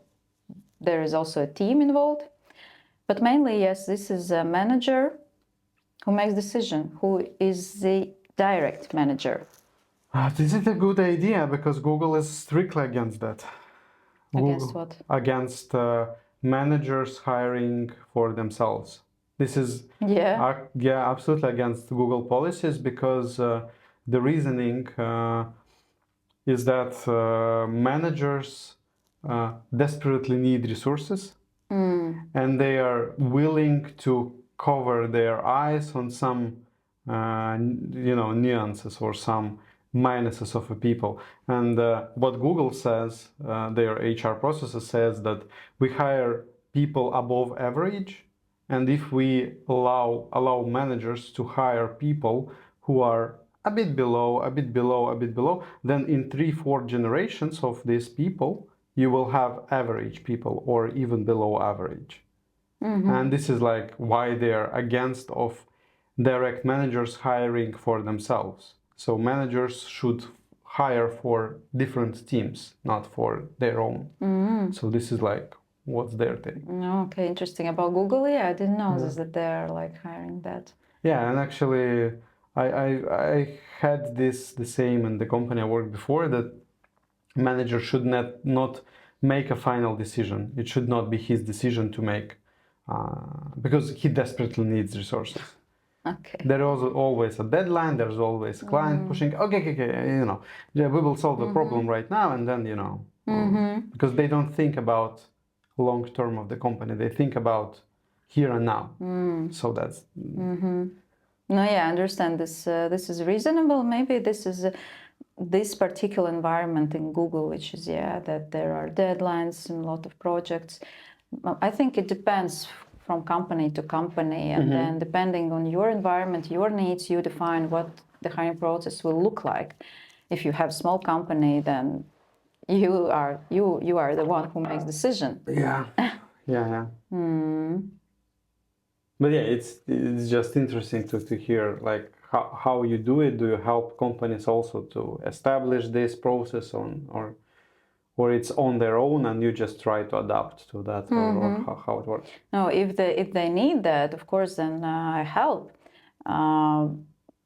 there is also a team involved. But mainly, yes, this is a manager who makes decision, who is the direct manager. This is a good idea, because Google is strictly against that. Against what? Against managers hiring for themselves. This is absolutely against Google policies, because the reasoning is that managers desperately need resources, and they are willing to cover their eyes on some nuances or some minuses of a people. And what Google says, their HR processes says that we hire people above average, and if we allow managers to hire people who are a bit below, then in 3-4 generations of these people, you will have average people or even below average. And this is like why they're against of direct managers hiring for themselves. So managers should hire for different teams, not for their own. So this is like what's their take. Okay, interesting. About Google, yeah, I didn't know this, that they're like hiring that. Yeah, and actually I had the same in the company I worked before, that manager should not make a final decision. It should not be his decision to make, because he desperately needs resources. Okay. There is always a deadline. There's always a client pushing. Okay, yeah, we will solve the problem right now, and then because they don't think about long term of the company. They think about here and now. So that's. No, yeah, I understand this. This is reasonable. Maybe this is this particular environment in Google, which is that there are deadlines and a lot of projects. I think it depends from company to company, and then depending on your environment, your needs, you define what the hiring process will look like. If you have small company, then you are the one who makes decision. Yeah. But yeah, it's just interesting to hear like how you do it. Do you help companies also to establish this process on or it's on their own and you just try to adapt to that or how it works? No, if they need that, of course, then I help. Uh,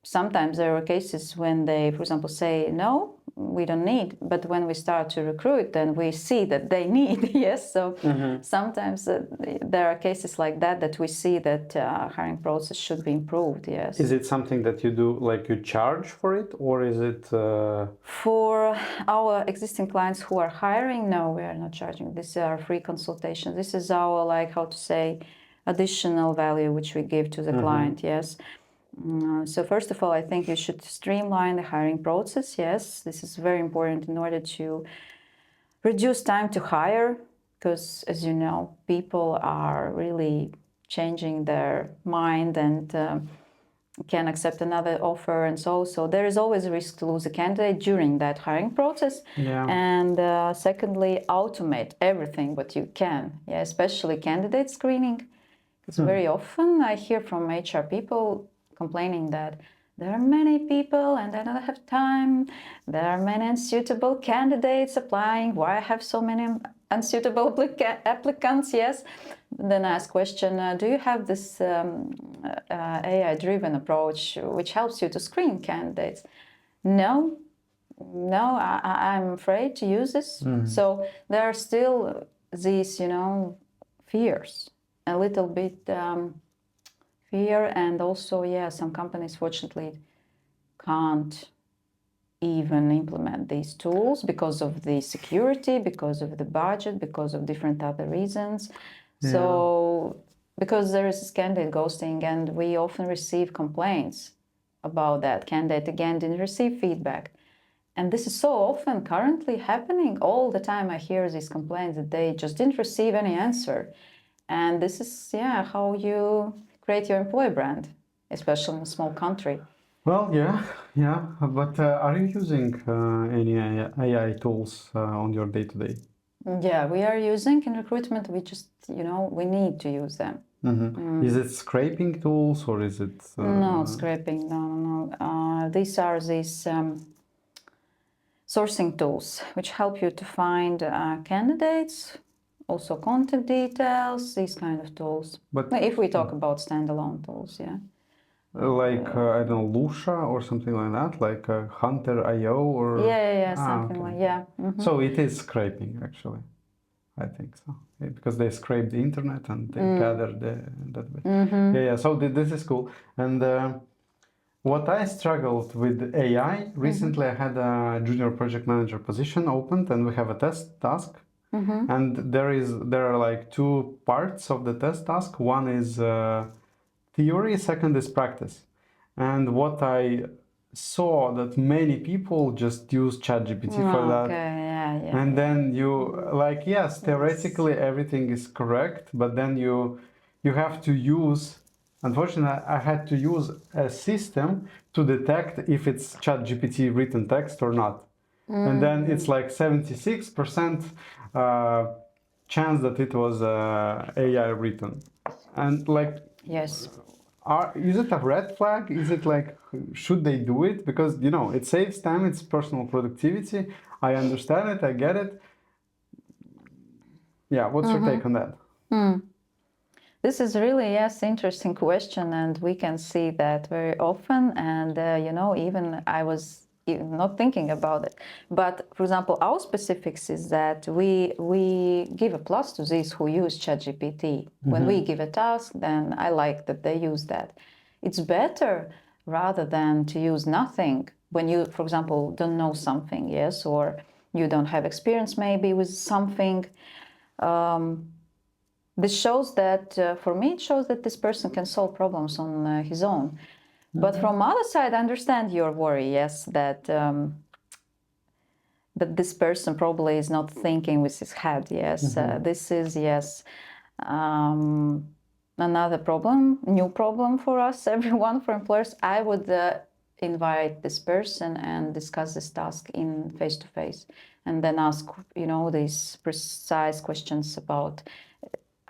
Sometimes there are cases when they, for example, say no, we don't need. But when we start to recruit, then we see that they need. Yes, so sometimes there are cases like that we see that hiring process should be improved. Yes. Is it something that you do like you charge for it or is it? For our existing clients who are hiring, no, we are not charging. This is our free consultation. This is our, like, how to say, additional value which we give to the client. Yes. So first of all, I think you should streamline the hiring process. Yes, this is very important in order to reduce time to hire, because as you know, people are really changing their mind and can accept another offer, and so there is always a risk to lose a candidate during that hiring process. Yeah. And secondly, automate everything what you can. Yeah, especially candidate screening. Because very often I hear from HR people complaining that there are many people and I don't have time. There are many unsuitable candidates applying. Why I have so many unsuitable applicants? Yes. Then I ask question, do you have this AI-driven approach which helps you to screen candidates? No, I'm afraid to use this. So there are still these, fears, a little bit fear, and also, yeah, some companies fortunately can't even implement these tools because of the security, because of the budget, because of different other reasons. Yeah. So because there is this candidate ghosting, and we often receive complaints about that candidate again didn't receive feedback. And this is so often currently happening. All the time I hear these complaints that they just didn't receive any answer. And this is, yeah, how you create your employer brand, especially in a small country. Well, yeah. But are you using any AI tools on your day-to-day? Yeah, we are using in recruitment. We just, we need to use them. Is it scraping tools or is it? No, scraping. No. These are sourcing tools which help you to find candidates, also contact details, these kind of tools. But if we talk about standalone tools, yeah. Like I don't know, Lucia or something like that, like Hunter.io or something okay. like yeah. So it is scraping actually, I think so, because they scrape the internet and they gather that way. Yeah. So this is cool. And what I struggled with AI recently, I had a junior project manager position opened, and we have a test task. And there are like two parts of the test task. One is theory, second is practice. And what I saw that many people just use ChatGPT for that. Yeah. And then you like, yes, theoretically everything is correct, but then you have to use, unfortunately I had to use a system to detect if it's ChatGPT written text or not. And then it's like 76% chance that it was AI written. And like, yes. Is it a red flag? Is it like, should they do it? Because, it saves time, it's personal productivity. I understand it, I get it. Yeah, what's your take on that? This is really, yes, interesting question, and we can see that very often. And, even I was not thinking about it. But, for example, our specifics is that we give a plus to these who use ChatGPT. When we give a task, then I like that they use that. It's better rather than to use nothing when you, for example, don't know something, yes, or you don't have experience maybe with something. This shows that, for me, it shows that this person can solve problems on his own. But from other side, I understand your worry, yes, that that this person probably is not thinking with his head, yes. This is, yes, another problem, new problem for us, everyone, for employers. I would invite this person and discuss this task in face-to-face, and then ask, these precise questions about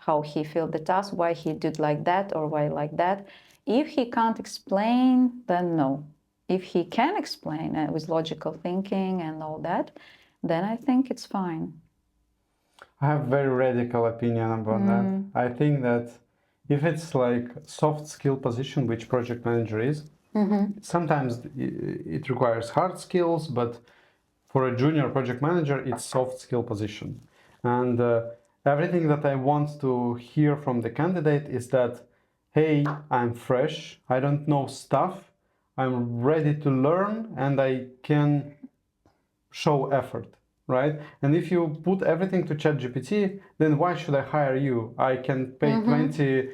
how he filled the task, why he did like that or why like that. If he can't explain, then no. If he can explain with logical thinking and all that, then I think it's fine. I have very radical opinion about that. I think that if it's like soft skill position, which project manager is, sometimes it requires hard skills, but for a junior project manager, it's soft skill position. And everything that I want to hear from the candidate is that, hey, I'm fresh, I don't know stuff, I'm ready to learn, and I can show effort, right? And if you put everything to ChatGPT, then why should I hire you? I can pay $20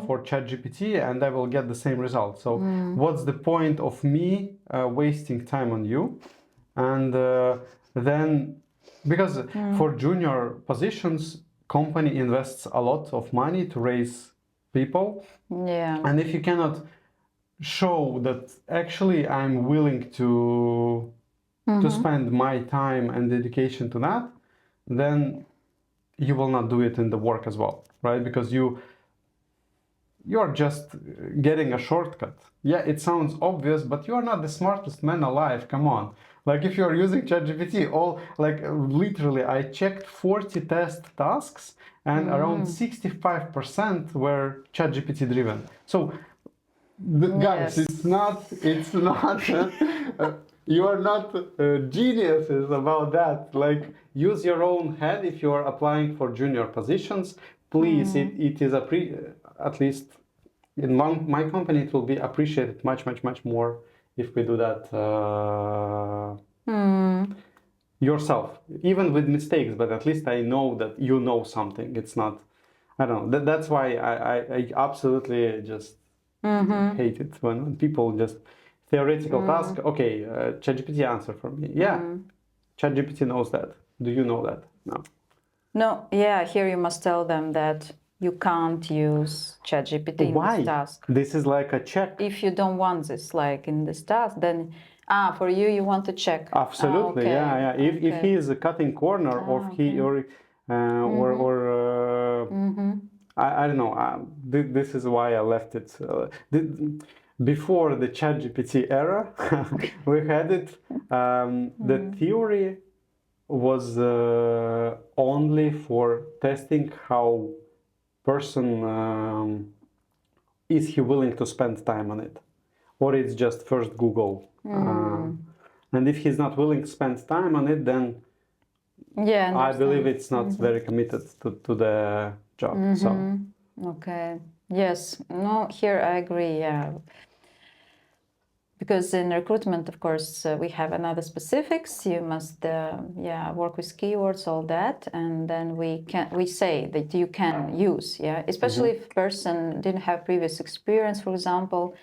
for ChatGPT and I will get the same result. So what's the point of me wasting time on you? And then, because for junior positions, company invests a lot of money to raise people. Yeah. And if you cannot show that actually I'm willing to spend my time and dedication to that, then you will not do it in the work as well, right? Because you're just getting a shortcut. Yeah, it sounds obvious, but you are not the smartest man alive. Come on. Like if you're using ChatGPT, literally, I checked 40 test tasks and around 65% were ChatGPT driven. So guys, Yes. it's not you are not geniuses about that. Like, use your own head if you are applying for junior positions. Please, it is at least in my company, it will be appreciated much more if we do that yourself, even with mistakes. But at least I know that you know something. It's not, I don't know. That's why I absolutely just hate it when people just theoretical task. Okay, ChatGPT answer for me. Yeah, ChatGPT knows that. Do you know that? No. No, yeah, here you must tell them that you can't use ChatGPT in Why? this task. This is like a check. If you don't want this, like in this task, then for you want to check. Absolutely, Okay, yeah. If okay. he is a cutting corner, or he or I don't know. This is why I left it. Before the ChatGPT era, we had it. The theory was only for testing how person is he willing to spend time on it, or it's just first Google. And if he's not willing to spend time on it, then Yeah, I believe it's not very committed to the job. So okay. Yes. No, here I agree. Yeah. Because in recruitment, of course, we have another specifics. You must, work with keywords, all that, and then we say that you can use, especially if person didn't have previous experience, for example,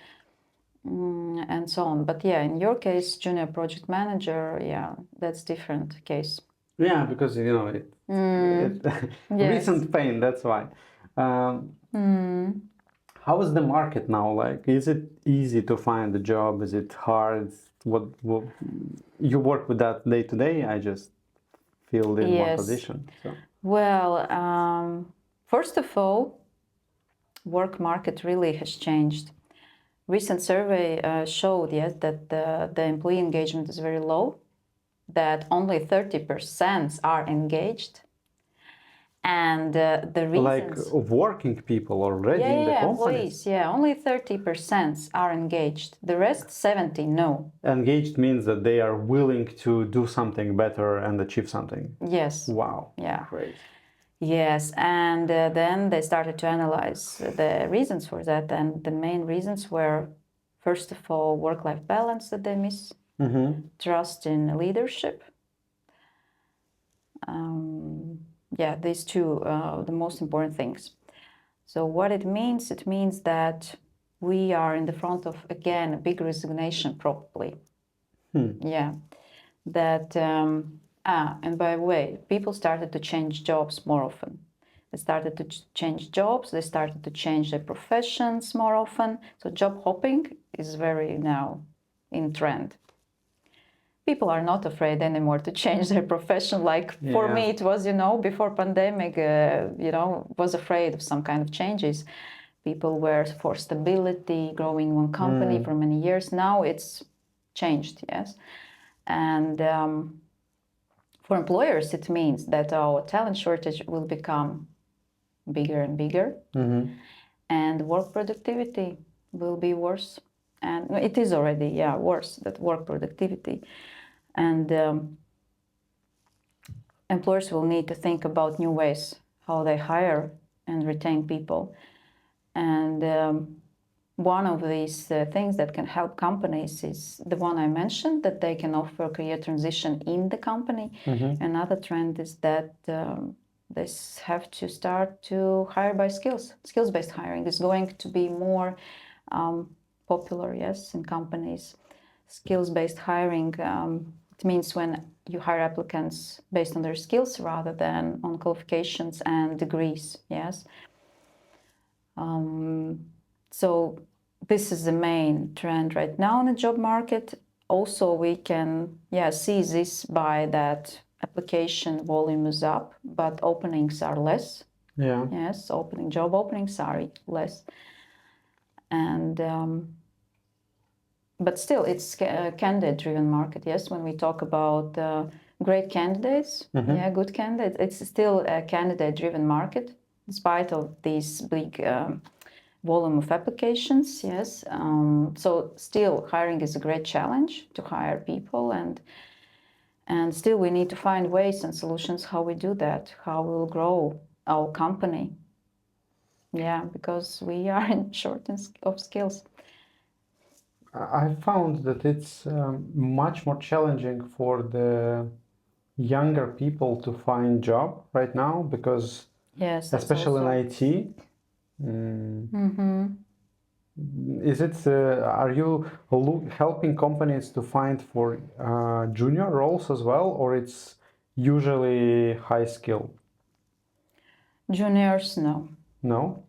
and so on. But yeah, in your case, junior project manager, that's different case. yeah, because it Yes. recent pain. That's why. How is the market now? Like, is it easy to find a job? Is it hard? What you work with that day to day? I just filled in one Yes. position. So. Well, first of all, work market really has changed. Recent survey showed that the employee engagement is very low, that only 30% are engaged. And the reasons... Like working people already in the companies? employees, only 30% are engaged. The rest, 70, no. Engaged means that they are willing to do something better and achieve something. Yes. Wow. Yeah. Great. Yes, and then they started to analyze the reasons for that, and the main reasons were, first of all, work-life balance that they miss, trust in leadership. These two, the most important things. So what it means that we are in the front of, again, a big resignation, probably. Yeah, that, and by the way, people started to change jobs more often. They started to change jobs, they started to change their professions more often. So job hopping is very now in trend. people are not afraid anymore to change their profession. Like for me, it was, before pandemic, was afraid of some kind of changes. People were for stability, growing one company for many years. Now it's changed, yes. And for employers, it means that our talent shortage will become bigger and bigger, and work productivity will be worse. And it is already, worse, that work productivity. And employers will need to think about new ways how they hire and retain people. And one of these things that can help companies is the one I mentioned, that they can offer career transition in the company. Another trend is that they have to start to hire by skills. Skills-based hiring is going to be more popular, yes, in companies. Skills-based hiring, it means when you hire applicants based on their skills rather than on qualifications and degrees, yes. So this is the main trend right now in the job market. Also, we can see this by that application volume is up, but openings are less. Yeah. Yes, job openings are less. And but still, it's a candidate-driven market. Yes, when we talk about great candidates, good candidates, it's still a candidate-driven market, in spite of these big volume of applications. Yes, so still hiring is a great challenge to hire people, and still we need to find ways and solutions how we do that, how we'll grow our company. Yeah, because we are in short of skills. I found that it's much more challenging for the younger people to find job right now, because especially in IT. Is it? Are you helping companies to find for junior roles as well, or it's usually high skill? Juniors, no. No.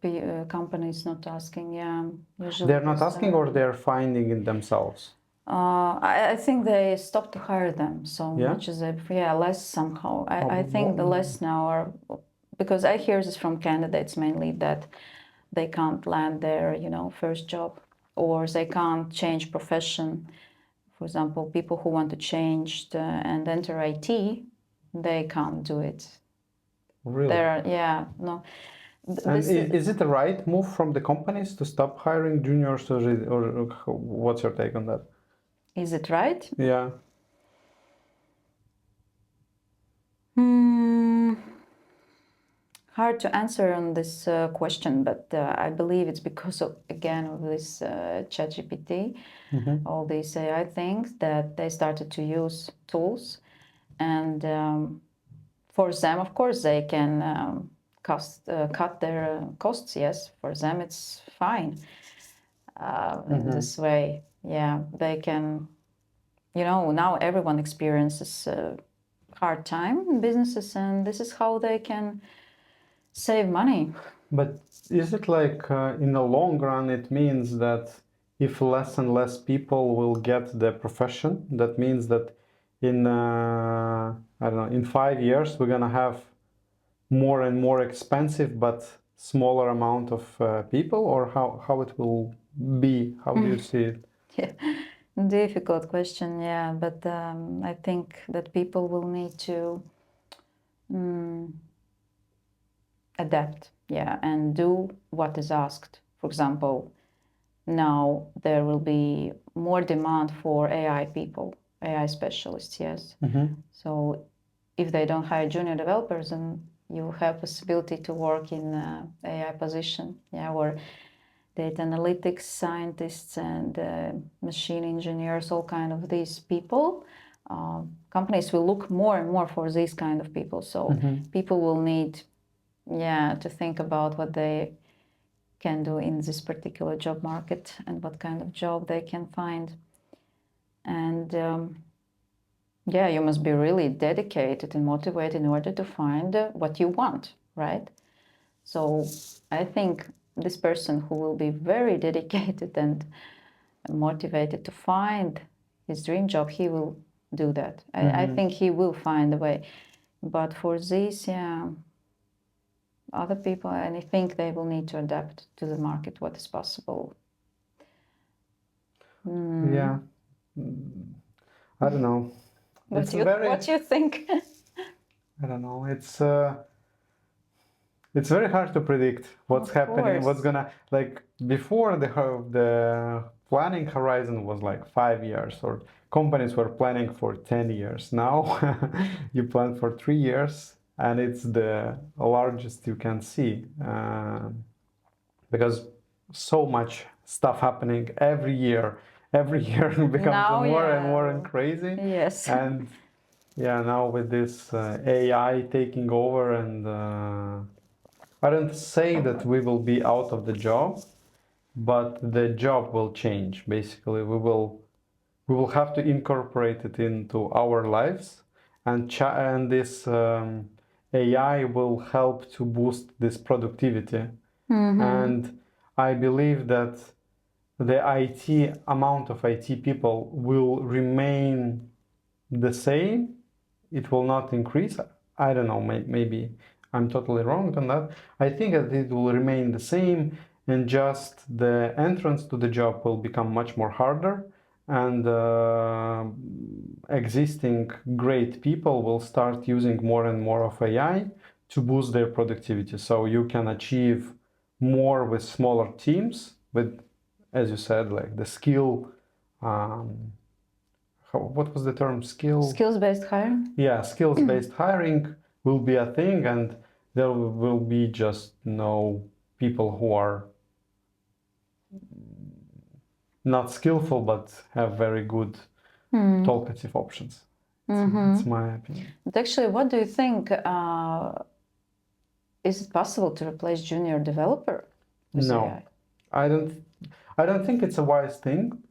Companies not asking. Yeah, usually they're not asking, or they're finding it themselves. I think they stopped to hire them so much as less somehow. I think the less now are, because I hear this from candidates mainly, that they can't land their first job, or they can't change profession. For example, people who want to change and enter IT, they can't do it. Really? No. And is it the right move from the companies to stop hiring juniors, or what's your take on that? Is it right? Yeah. Hard to answer on this question, but I believe it's because of this ChatGPT, all these AI things, that they started to use tools, and for them, of course, they can cut their costs. Yes, for them it's fine in this way. Yeah, they can. Now everyone experiences a hard time in businesses, and this is how they can save money. But is it like in the long run, it means that if less and less people will get the profession, that means that in I don't know, in 5 years we're gonna have more and more expensive but smaller amount of people, or how it will be? How do you see it? Yeah, difficult question. Yeah, but I think that people will need to adapt, and do what is asked. For example, now there will be more demand for AI people, AI specialists, yes. So if they don't hire junior developers, then you have possibility to work in AI position, or data analytics scientists and machine engineers, all kind of these people. Companies will look more and more for these kind of people. So people will need to think about what they can do in this particular job market and what kind of job they can find. And you must be really dedicated and motivated in order to find what you want, right? So I think this person who will be very dedicated and motivated to find his dream job, he will do that. I think he will find a way. But for this, other people, and I think they will need to adapt to the market what is possible. Yeah. I don't know. What do you think? I don't know. It's very hard to predict what's happening, what's gonna, like, before the planning horizon was like 5 years, or companies were planning for 10 years. Now you plan for 3 years, and it's the largest you can see, because so much stuff happening every year. Every year becomes Now, more and more and crazy. Yes. And yeah, now with this AI taking over, and I don't say that we will be out of the job, but the job will change. Basically, we will have to incorporate it into our lives, and this AI will help to boost this productivity. And I believe that the amount of IT people will remain the same. It will not increase. I don't know, maybe I'm totally wrong on that. I think that it will remain the same, and just the entrance to the job will become much more harder, and existing great people will start using more and more of AI to boost their productivity. So you can achieve more with smaller teams, with, as you said, like the skill, what was the term? Skills-based hiring? Yeah, skills-based hiring will be a thing, and there will be just no people who are not skillful but have very good talkative options. It's my opinion. But actually, what do you think? Is it possible to replace junior developer with No, AI? I don't think it's a wise thing.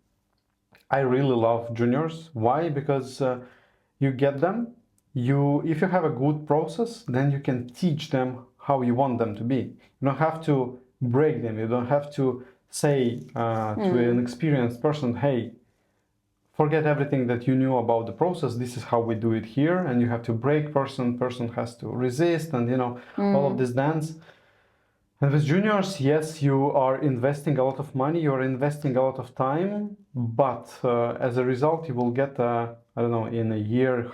I really love juniors. Why? Because you get them. If you have a good process, then you can teach them how you want them to be. You don't have to break them. You don't have to say to an experienced person, "Hey, forget everything that you knew about the process. This is how we do it here." And you have to break person. Person has to resist, and all of this dance. And with juniors, yes, you are investing a lot of money, you're investing a lot of time, but as a result, you will get I don't know, in a year,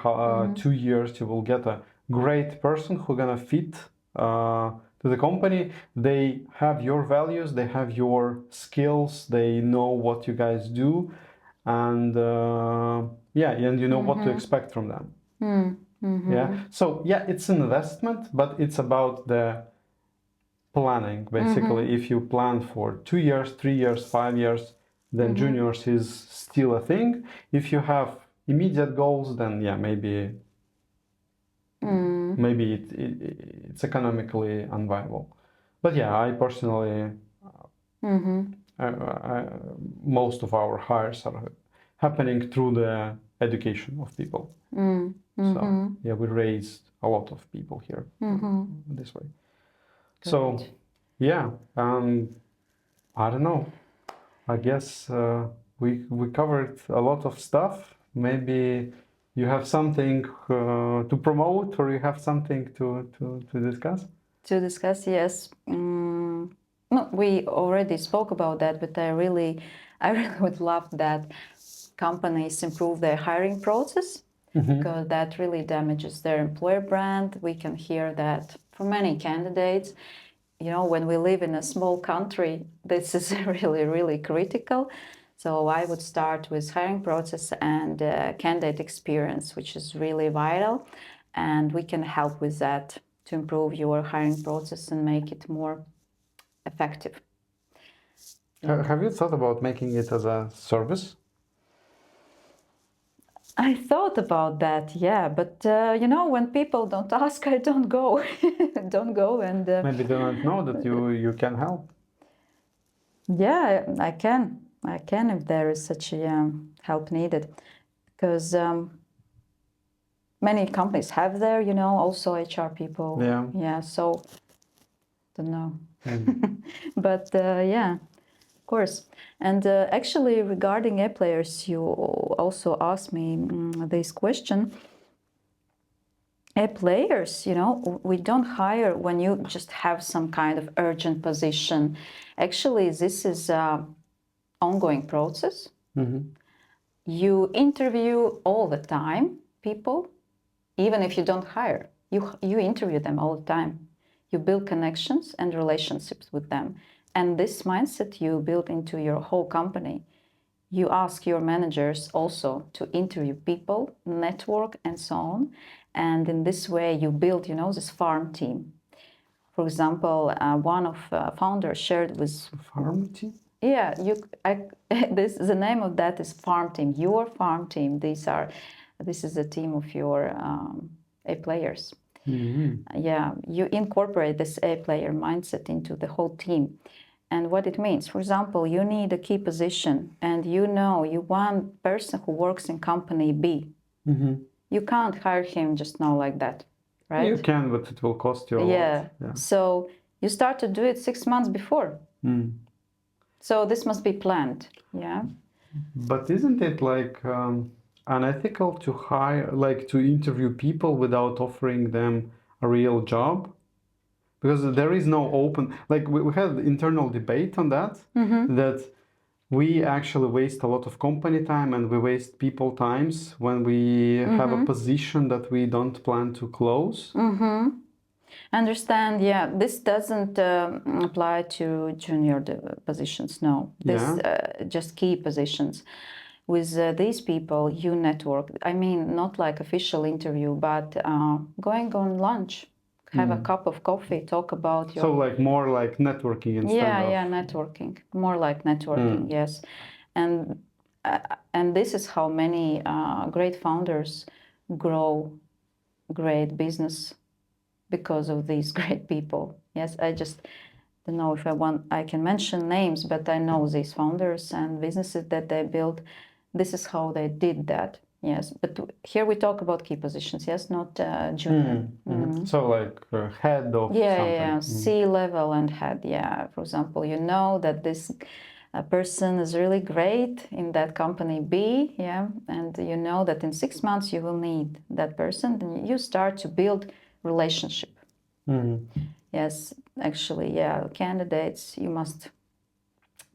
2 years, you will get a great person who's gonna fit to the company. They have your values, they have your skills, they know what you guys do, and yeah, and you know what to expect from them. Yeah, so yeah, it's an investment, but it's about the planning. Basically, if you plan for 2 years, 3 years, 5 years, then juniors is still a thing. If you have immediate goals, then yeah, maybe it's economically unviable. But yeah, I personally, most of our hires are happening through the education of people. So yeah, we raised a lot of people here this way. So, yeah, I don't know. I guess we covered a lot of stuff. Maybe you have something to promote, or you have something to discuss? To discuss, yes. No, we already spoke about that, but I really would love that companies improve their hiring process, because that really damages their employer brand. We can hear that from many candidates. When we live in a small country, this is really, really critical. So I would start with hiring process and candidate experience, which is really vital. And we can help with that to improve your hiring process and make it more effective. Have you thought about making it as a service? I thought about that, yeah, but when people don't ask, I don't go. Don't go, and maybe they don't know that you can help. Yeah, I can if there is such a help needed, because many companies have there, also HR people. Yeah. So don't know, but yeah, of course. And actually, regarding A players, you also asked me this question. A players, we don't hire when you just have some kind of urgent position. Actually, this is an ongoing process. You interview all the time people, even if you don't hire. You interview them all the time. You build connections and relationships with them. And this mindset you build into your whole company. You ask your managers also to interview people, network, and so on. And in this way, you build, this farm team. For example, one of founders shared with Farm team? Yeah, the name of that is farm team. Your farm team. This is a team of your A players. Yeah, you incorporate this A player mindset into the whole team. And what it means, for example, you need a key position and you want person who works in company B. You can't hire him just now like that, right? You can, but it will cost you a lot. Yeah. So you start to do it 6 months before. So this must be planned. Yeah. But isn't it like unethical to hire, like to interview people without offering them a real job? Because there is no open, like we had internal debate on that, that we actually waste a lot of company time and we waste people times when we have a position that we don't plan to close. Understand, yeah. This doesn't apply to junior positions, no. This just key positions. With these people, you network. I mean, not like official interview, but going on lunch, have a cup of coffee, talk about your... So like more like networking instead of... Yeah, networking. More like networking, yes. And this is how many great founders grow great business because of these great people. Yes, I just don't know if I can mention names, but I know these founders and businesses that they built. This is how they did that. Yes, but here we talk about key positions. Yes, not junior. So like head of something. C-level and head. Yeah, for example, you know that this person is really great in that company B. Yeah, and you know that in 6 months you will need that person. Then you start to build relationship. Yes, actually, candidates, you must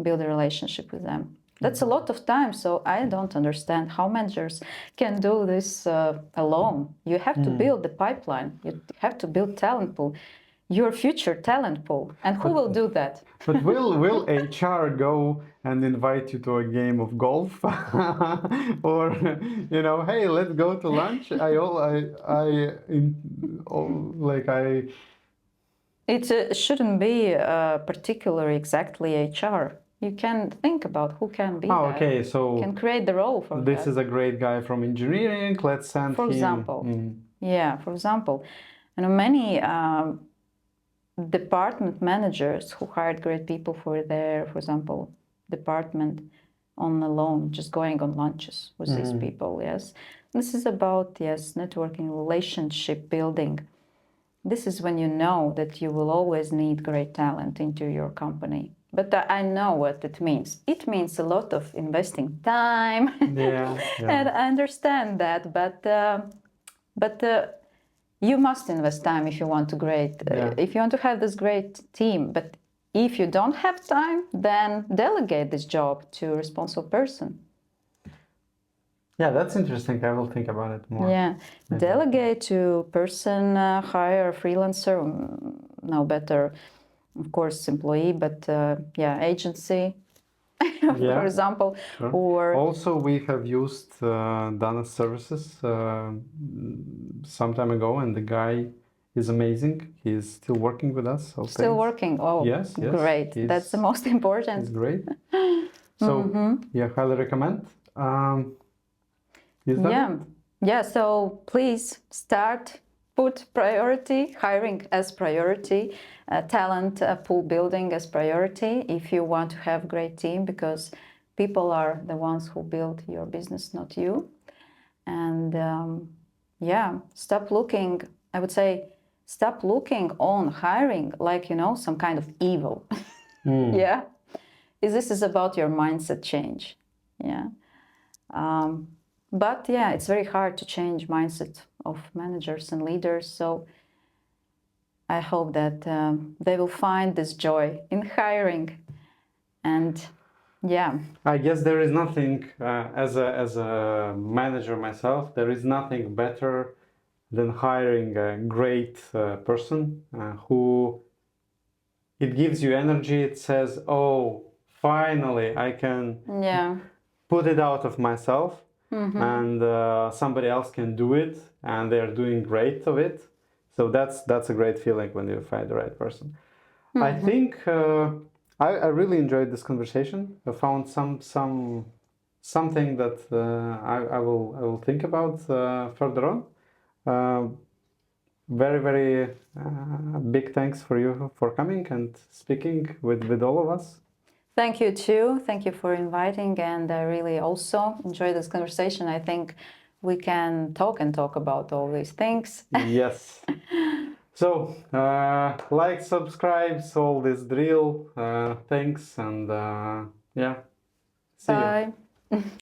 build a relationship with them. That's a lot of time, so I don't understand how managers can do this alone. You have to build the pipeline. You have to build talent pool, your future talent pool. And who will do that? But will HR go and invite you to a game of golf, or hey, let's go to lunch? It shouldn't be particularly exactly HR. You can think about who can be that. Okay, so can create the role for this that. is a great guy from engineering. Let's send for him. Example, for example, many department managers who hired great people for their, for example, department on alone, just going on lunches with these people. Yes, this is about networking, relationship building. This is when you know that you will always need great talent into your company. But I know what it means. It means a lot of investing time. And I understand that, but you must invest time if you want to if you want to have this great team. But if you don't have time, then delegate this job to a responsible person. Yeah, that's interesting. I will think about it more. Yeah, delegate to person, hire a freelancer, no better, of course, employee, but agency, for example. Sure. Or also, we have used Dana's services some time ago, and the guy is amazing. He's still working with us. Still working. Oh, yes, great. That's the most important. He's great. So, highly recommend. So please put priority, hiring as priority, talent pool building as priority if you want to have great team, because people are the ones who build your business, not you. And stop looking, I would say, stop looking on hiring like, some kind of evil. Yeah. this is about your mindset change. Yeah. But yeah, it's very hard to change mindset of managers and leaders. So I hope that they will find this joy in hiring. And yeah. I guess there is nothing, as a manager myself, there is nothing better than hiring a great person who it gives you energy. It says, "Oh, finally, I can Yeah. put it out of myself, and somebody else can do it, and they're doing great of it." So that's a great feeling when you find the right person. I think I really enjoyed this conversation. I found something that I will think about further on. Very very big thanks for you for coming and speaking with all of us. Thank you too. Thank you for inviting, and I really also enjoyed this conversation. I think we can talk and talk about all these things. Yes. So like, subscribe, all this drill. Thanks, and yeah. See you. Bye.